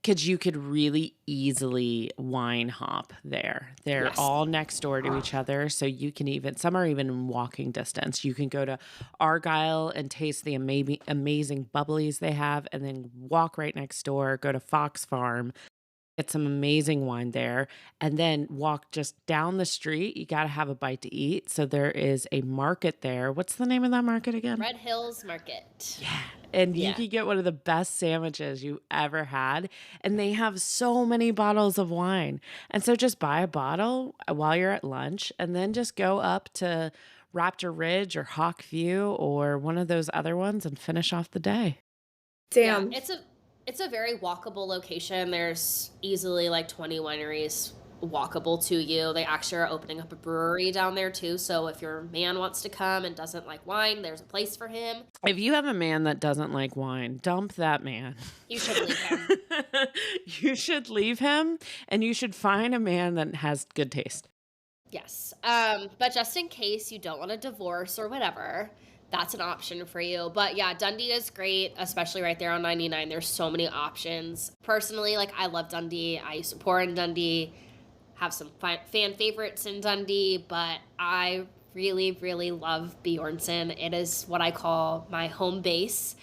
because you could really easily wine hop there. They're Yes. all next door to each other, so you can even, some are even in walking distance. You can go to Argyle and taste the amazing bubblies they have, and then walk right next door, go to Fox Farm, get some amazing wine there, and then walk just down the street. You got to have a bite to eat. So there is a market there. What's the name of that market again? Red Hills Market. Yeah. And you Yeah. can get one of the best sandwiches you ever had. And they have so many bottles of wine. And so just buy a bottle while you're at lunch and then just go up to Raptor Ridge or Hawk View or one of those other ones and finish off the day. Damn. Yeah, it's a very walkable location. There's easily like 20 wineries walkable to you. They actually are opening up a brewery down there too. So if your man wants to come and doesn't like wine, there's a place for him. If you have a man that doesn't like wine, dump that man. You should leave him. You should leave him, and you should find a man that has good taste. Yes. But just in case you don't want a divorce or whatever, that's an option for you. But yeah, Dundee is great, especially right there on 99. There's so many options. Personally, like I love Dundee. I used to pour in Dundee, have some fan favorites in Dundee, but I really, really love Bjornson. It is what I call my home base.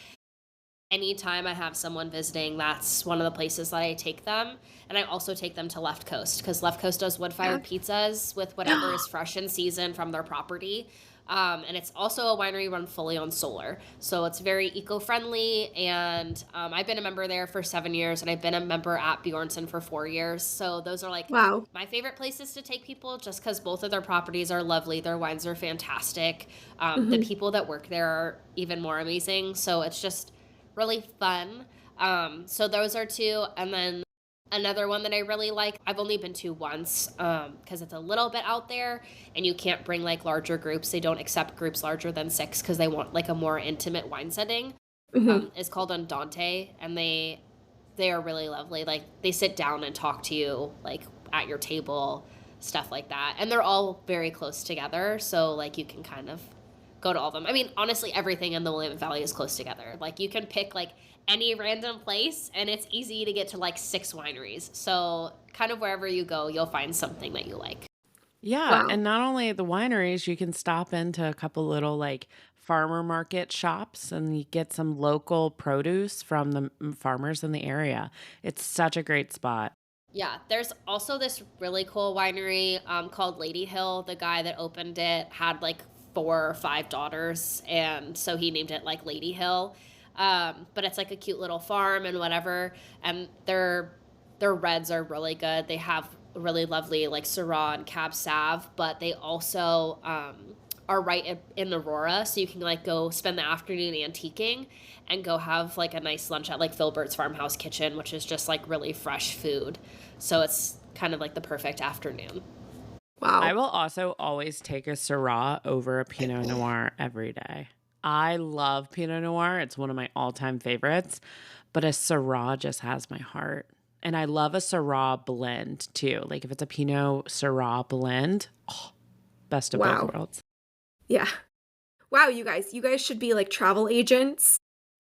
Anytime I have someone visiting, that's one of the places that I take them. And I also take them to Left Coast because Left Coast does wood-fired pizzas with whatever is fresh in season from their property. And it's also a winery run fully on solar. So it's very eco-friendly. And I've been a member there for 7 years, and I've been a member at Bjornson for 4 years. So those are like Wow. my favorite places to take people just because both of their properties are lovely. Their wines are fantastic. The people that work there are even more amazing. So it's just really fun. So those are two. And then another one that I really like, I've only been to once because it's a little bit out there and you can't bring like larger groups. They don't accept groups larger than 6 because they want like a more intimate wine setting. It's called Andante, and they are really lovely. Like they sit down and talk to you like at your table, stuff like that. And they're all very close together. So like you can kind of go to all of them. I mean, honestly, everything in the Willamette Valley is close together. Like you can pick like any random place, and it's easy to get to like 6 wineries. So kind of wherever you go, you'll find something that you like. Yeah, Wow. and not only the wineries, you can stop into a couple little like farmer market shops and you get some local produce from the farmers in the area. It's such a great spot. Yeah, there's also this really cool winery called Lady Hill. The guy that opened it had like 4 or 5 daughters, and so he named it like Lady Hill. But it's like a cute little farm and whatever, and their reds are really good. They have really lovely like Syrah and Cab Sav, but they also are right in Aurora, so you can like go spend the afternoon antiquing and go have like a nice lunch at like Filbert's Farmhouse Kitchen, which is just like really fresh food. So it's kind of like the perfect afternoon. Wow. I will also always take a Syrah over a Pinot Noir every day. I love Pinot Noir. It's one of my all-time favorites, but a Syrah just has my heart. And I love a Syrah blend too. Like if it's a Pinot Syrah blend, best of Wow. both worlds. Yeah. Wow, you guys should be like travel agents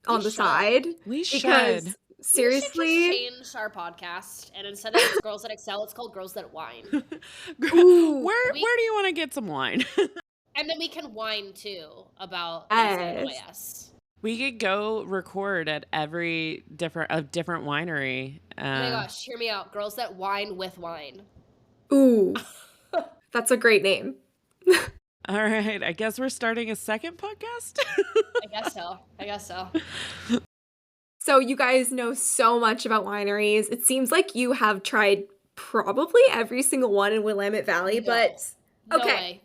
on We the should. side. We Because We seriously, should just change our podcast, and instead of Girls That Excel, it's called Girls That Wine. ooh, Where do you want to get some wine? And then we can whine too about things that annoy yes. us. We could go record at every different winery. Oh my gosh, hear me out. Girls That Wine with Wine. Ooh, that's a great name. All right, I guess we're starting a second podcast. I guess so. So you guys know so much about wineries. It seems like you have tried probably every single one in Willamette Valley, No. but No okay. way.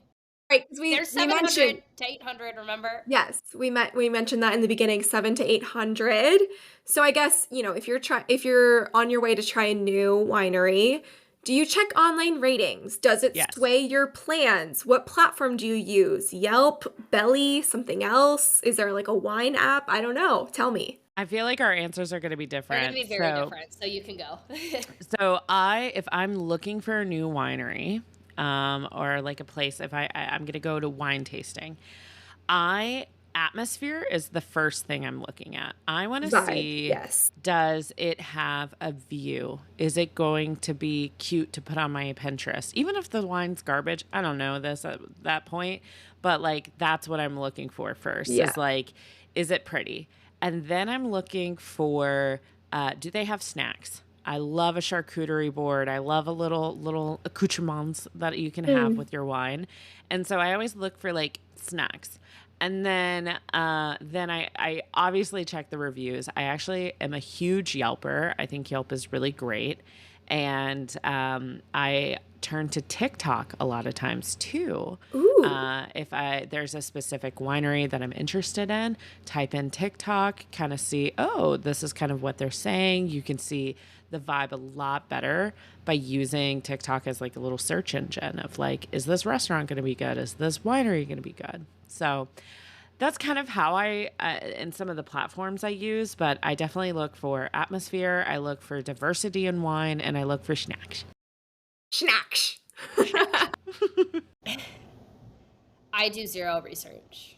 Right, 'cause we There's mentioned 700 to 800, remember? yes, we mentioned that in the beginning, 700 to 800. So I guess, if you're on your way to try a new winery, do you check online ratings? Does it Yes. sway your plans? What platform do you use? Yelp, Belly, something else? Is there like a wine app? I don't know. Tell me. I feel like our answers are going to be They're different. going to be very different, so you can go. So if I'm looking for a new winery, or like a place, if I'm going to go to wine tasting, atmosphere is the first thing I'm looking at. I want to Vibe, see, yes. does it have a view? Is it going to be cute to put on my Pinterest? Even if the wine's garbage, I don't know this at that point, but like that's what I'm looking for first. Yeah. Is like, is it pretty? And then I'm looking for, do they have snacks? I love a charcuterie board. I love a little accoutrements that you can have with your wine. And so I always look for like snacks. And then I obviously check the reviews. I actually am a huge Yelper. I think Yelp is really great. And I turn to TikTok a lot of times too. Ooh. If there's a specific winery that I'm interested in, type in TikTok, kind of see, oh, this is kind of what they're saying. You can see the vibe a lot better by using TikTok as like a little search engine of like, is this restaurant going to be good? Is this winery going to be good? So that's kind of how I, in some of the platforms I use, but I definitely look for atmosphere. I look for diversity in wine, and I look for snacks. Snacks. I do zero research.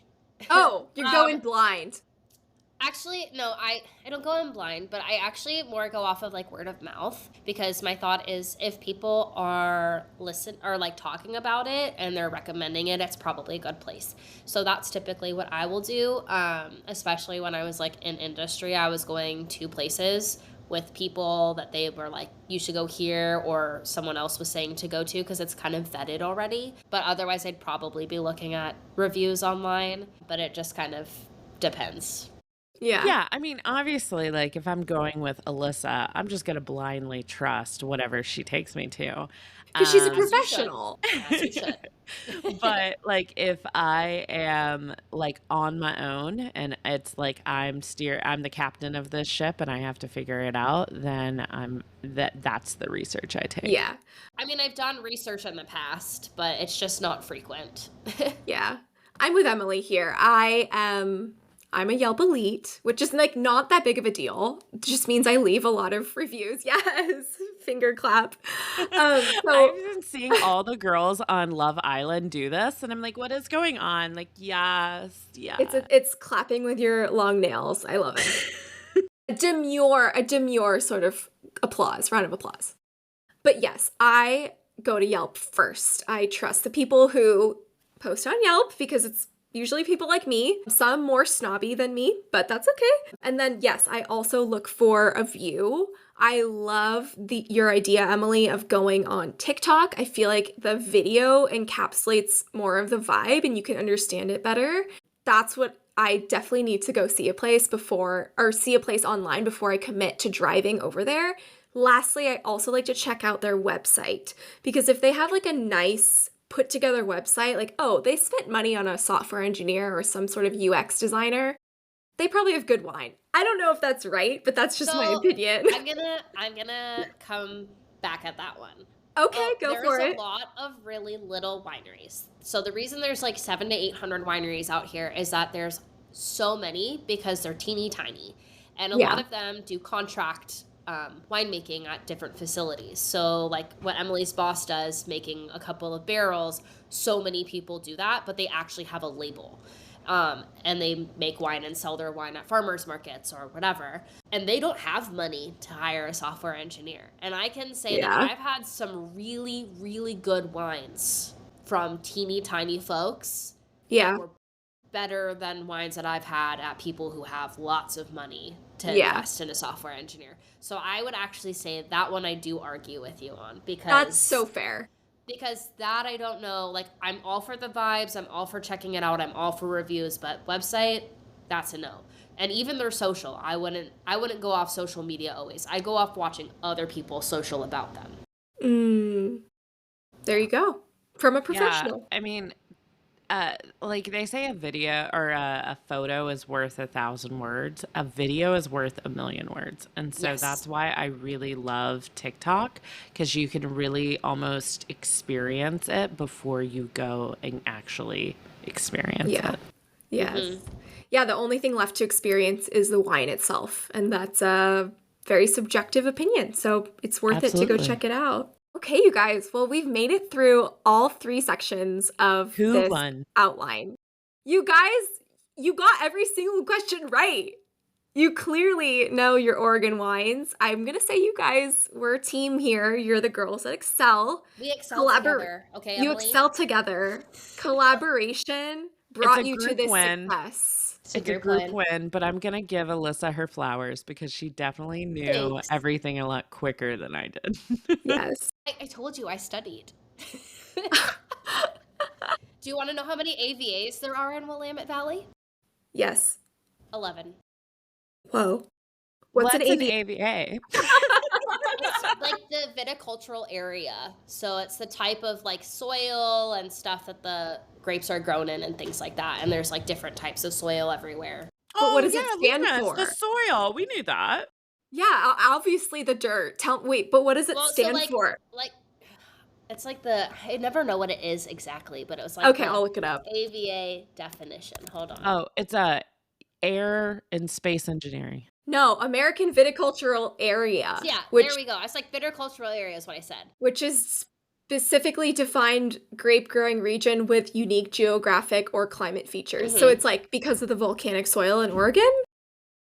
Oh, you're going blind. Actually, no, I don't go in blind, but I actually more go off of like word of mouth, because my thought is if people are like talking about it and they're recommending it, it's probably a good place. So that's typically what I will do. Especially when I was like in industry, I was going to places with people that they were like, you should go here, or someone else was saying to go to, because it's kind of vetted already. But otherwise, I'd probably be looking at reviews online, but it just kind of depends. Yeah. Yeah, I mean, obviously, like if I'm going with Elyssa, I'm just gonna blindly trust whatever she takes me to. Because she's a As you should. professional. As you should. But like if I am like on my own and it's like I'm the captain of this ship and I have to figure it out, then that's the research I take. Yeah. I mean, I've done research in the past, but it's just not frequent. Yeah. I'm with Emily here. I'm a Yelp elite, which is like not that big of a deal. It just means I leave a lot of reviews. Yes. Finger clap. I've been seeing all the girls on Love Island do this, and I'm like, what is going on? Like, yes. It's clapping with your long nails. I love it. A demure sort of round of applause. But yes, I go to Yelp first. I trust the people who post on Yelp because it's usually people like me, some more snobby than me, but that's okay. And then yes, I also look for a view. I love your idea, Emily, of going on TikTok. I feel like the video encapsulates more of the vibe and you can understand it better. That's what I definitely need to go see a place online before I commit to driving over there. Lastly, I also like to check out their website because if they have like a nice put together website, like, oh, they spent money on a software engineer or some sort of UX designer, they probably have good wine. I don't know if that's right, but that's just my opinion. I'm gonna come back at that one. Okay, go for it. There's a lot of really little wineries. So the reason there's like 700 to 800 wineries out here is that there's so many because they're teeny tiny. And a lot of them do contract winemaking at different facilities. So like what Emily's boss does, making a couple of barrels, so many people do that, but they actually have a label. And they make wine and sell their wine at farmers markets or whatever. And they don't have money to hire a software engineer. And I can say that I've had some really, really good wines from teeny tiny folks. Yeah. That were better than wines that I've had at people who have lots of money to invest in a software engineer. So I would actually say that one I do argue with you on because that's so fair. Because that I don't know, like I'm all for the vibes, I'm all for checking it out, I'm all for reviews, but website, that's a no. And even their social, I wouldn't go off social media always. I go off watching other people social about them. There you go. From a professional. Yeah, I mean, like they say a video or a photo is worth 1,000 words. A video is worth 1,000,000 words. And so that's why I really love TikTok because you can really almost experience it before you go and actually experience it. Yes. Mm-hmm. Yeah, the only thing left to experience is the wine itself. And that's a very subjective opinion. So it's worth it to go check it out. Okay, you guys. Well, we've made it through all 3 sections of this outline. You guys, you got every single question right. You clearly know your Oregon wines. I'm going to say you guys, we're a team here. You're the girls that excel. We excel together. Okay, Emily? You excel together. Collaboration brought you to this success. It's a group win, but I'm going to give Elyssa her flowers because she definitely knew everything a lot quicker than I did. Yes. I told you I studied. Do you want to know how many AVAs there are in Willamette Valley? Yes. 11. Whoa. What's an AVA? It's like the viticultural area. So it's the type of like soil and stuff that the grapes are grown in and things like that. And there's like different types of soil everywhere. But what does it stand for? The soil. We knew that. Yeah, obviously the dirt. But what does it stand for? Like, it's like I never know what it is exactly, but it was like okay, I'll look it up. AVA definition. Hold on. Oh, it's air and space engineering. No, American Viticultural Area. Yeah, there we go. It's like viticultural area is what I said. Which is specifically defined grape growing region with unique geographic or climate features. So it's like because of the volcanic soil in Oregon?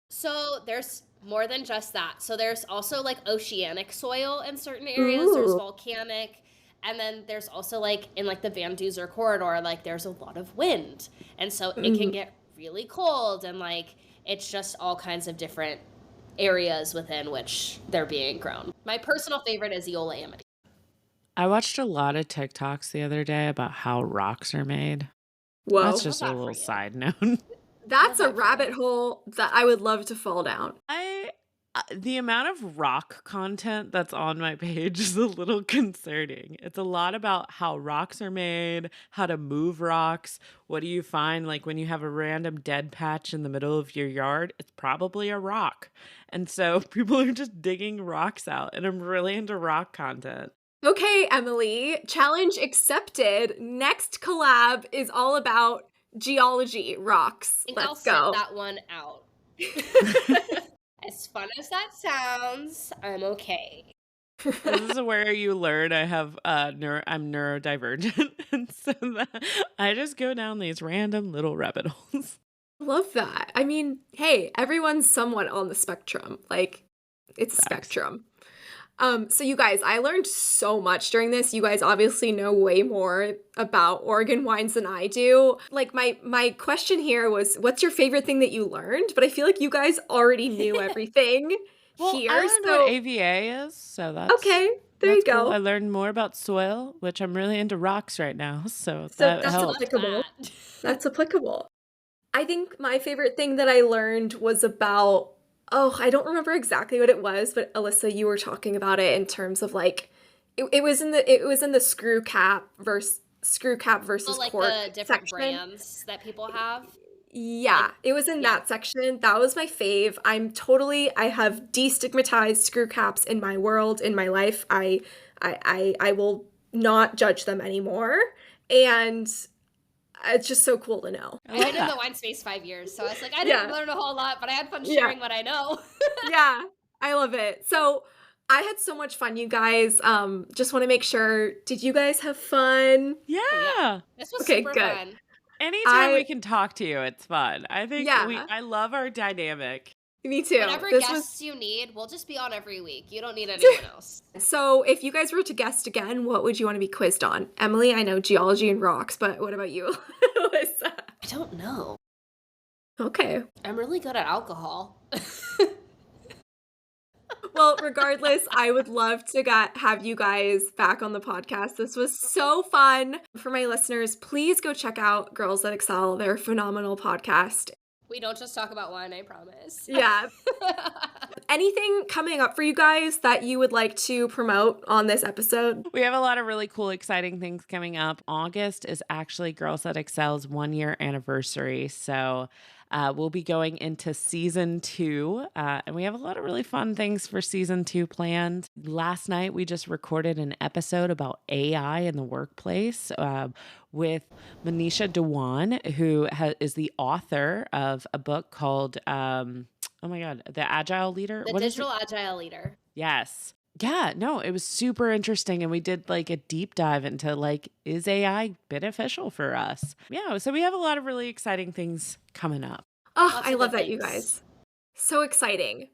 So there's more than just that. So there's also like oceanic soil in certain areas. There's volcanic. And then there's also like in like the Van Duzer corridor, like there's a lot of wind. And so it can get really cold and like it's just all kinds of different areas within which they're being grown. My personal favorite is Eola Amity. I watched a lot of TikToks the other day about how rocks are made. Whoa. That's just a little side note. That's a rabbit hole that I would love to fall down. The amount of rock content that's on my page is a little concerning. It's a lot about how rocks are made, how to move rocks. What do you find? Like when you have a random dead patch in the middle of your yard, it's probably a rock. And so people are just digging rocks out, and I'm really into rock content. Okay, Emily, challenge accepted. Next collab is all about geology, rocks. Let's go. I'll sit that one out. As fun as that sounds, I'm okay. This is where you learn I have I'm neurodivergent, and so I just go down these random little rabbit holes. Love that. I mean, hey, everyone's somewhat on the spectrum. Like, it's a Facts. spectrum. So you guys, I learned so much during this. You guys obviously know way more about Oregon wines than I do. Like my question here was, what's your favorite thing that you learned? But I feel like you guys already knew everything Well, here. I learned So what AVA is, so okay, there you cool. go. I learned more about soil, which I'm really into rocks right now, so So that that's helped. applicable. That. That's applicable. I think my favorite thing that I learned was about, oh, I don't remember exactly what it was, but Elyssa, you were talking about it in terms of like it was in the screw cap versus So like cork the different section. brands that people have. Yeah, Like, it was in yeah. that section. That was my fave. I have destigmatized screw caps in my world, in my life. I will not judge them anymore. And it's just so cool to know. I I've love been in the that. wine space 5 years, so I was like, I didn't Yeah. learn a whole lot, but I had fun Yeah. sharing what I know. Yeah, I love it. So I had so much fun, you guys. Just want to make sure, did you guys have fun? Yeah. This was Okay, super good. fun. Anytime we can talk to you, it's fun. I think Yeah, I love our dynamic. me too. Whatever This was guests you need, we'll just be on every week. You don't need anyone else. so. If you guys were to guest again, what would you want to be quizzed on? Emily, I know geology and rocks, but what about you, Alyssa? I don't know. Okay. I'm really good at alcohol. Well, regardless, I would love to have you guys back on the podcast. This was so fun. For my listeners, please go check out Girls That Excel. They're a phenomenal podcast. We don't just talk about wine, I promise. Yeah. Anything coming up for you guys that you would like to promote on this episode? We have a lot of really cool, exciting things coming up. August is actually Girls That Excel's 1-year anniversary. So we'll be going into season 2. And we have a lot of really fun things for season 2 planned. Last night, we just recorded an episode about AI in the workplace with Manisha Dewan, who is the author of a book called, oh my God, The Agile Leader. The What is it? Digital Agile Leader. Yes. Yeah, no, it was super interesting. And we did like a deep dive into like, is AI beneficial for us? Yeah, so we have a lot of really exciting things coming up. Oh, Lots I of love good that, you things. guys. So exciting.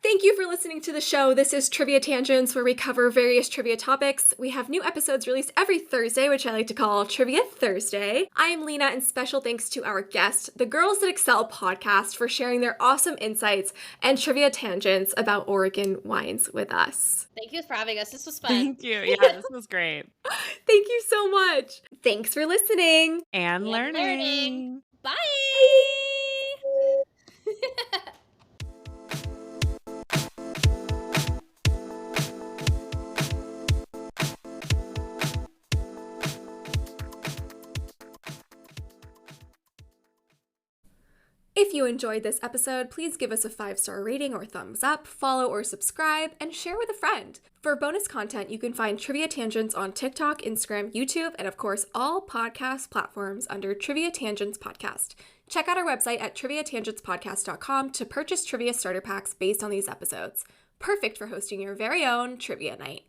Thank you for listening to the show. This is Trivia Tangents, where we cover various trivia topics. We have new episodes released every Thursday, which I like to call Trivia Thursday. I am Lina, and special thanks to our guest, the Girls That Excel podcast, for sharing their awesome insights and trivia tangents about Oregon wines with us. Thank you for having us. This was fun. Thank you. Yeah, this was great. Thank you so much. Thanks for listening. And And learning. Bye. If you enjoyed this episode, please give us a 5-star rating or thumbs up, follow or subscribe, and share with a friend. For bonus content, you can find Trivia Tangents on TikTok, Instagram, YouTube, and of course, all podcast platforms under Trivia Tangents Podcast. Check out our website at triviatangentspodcast.com to purchase trivia starter packs based on these episodes. Perfect for hosting your very own trivia night.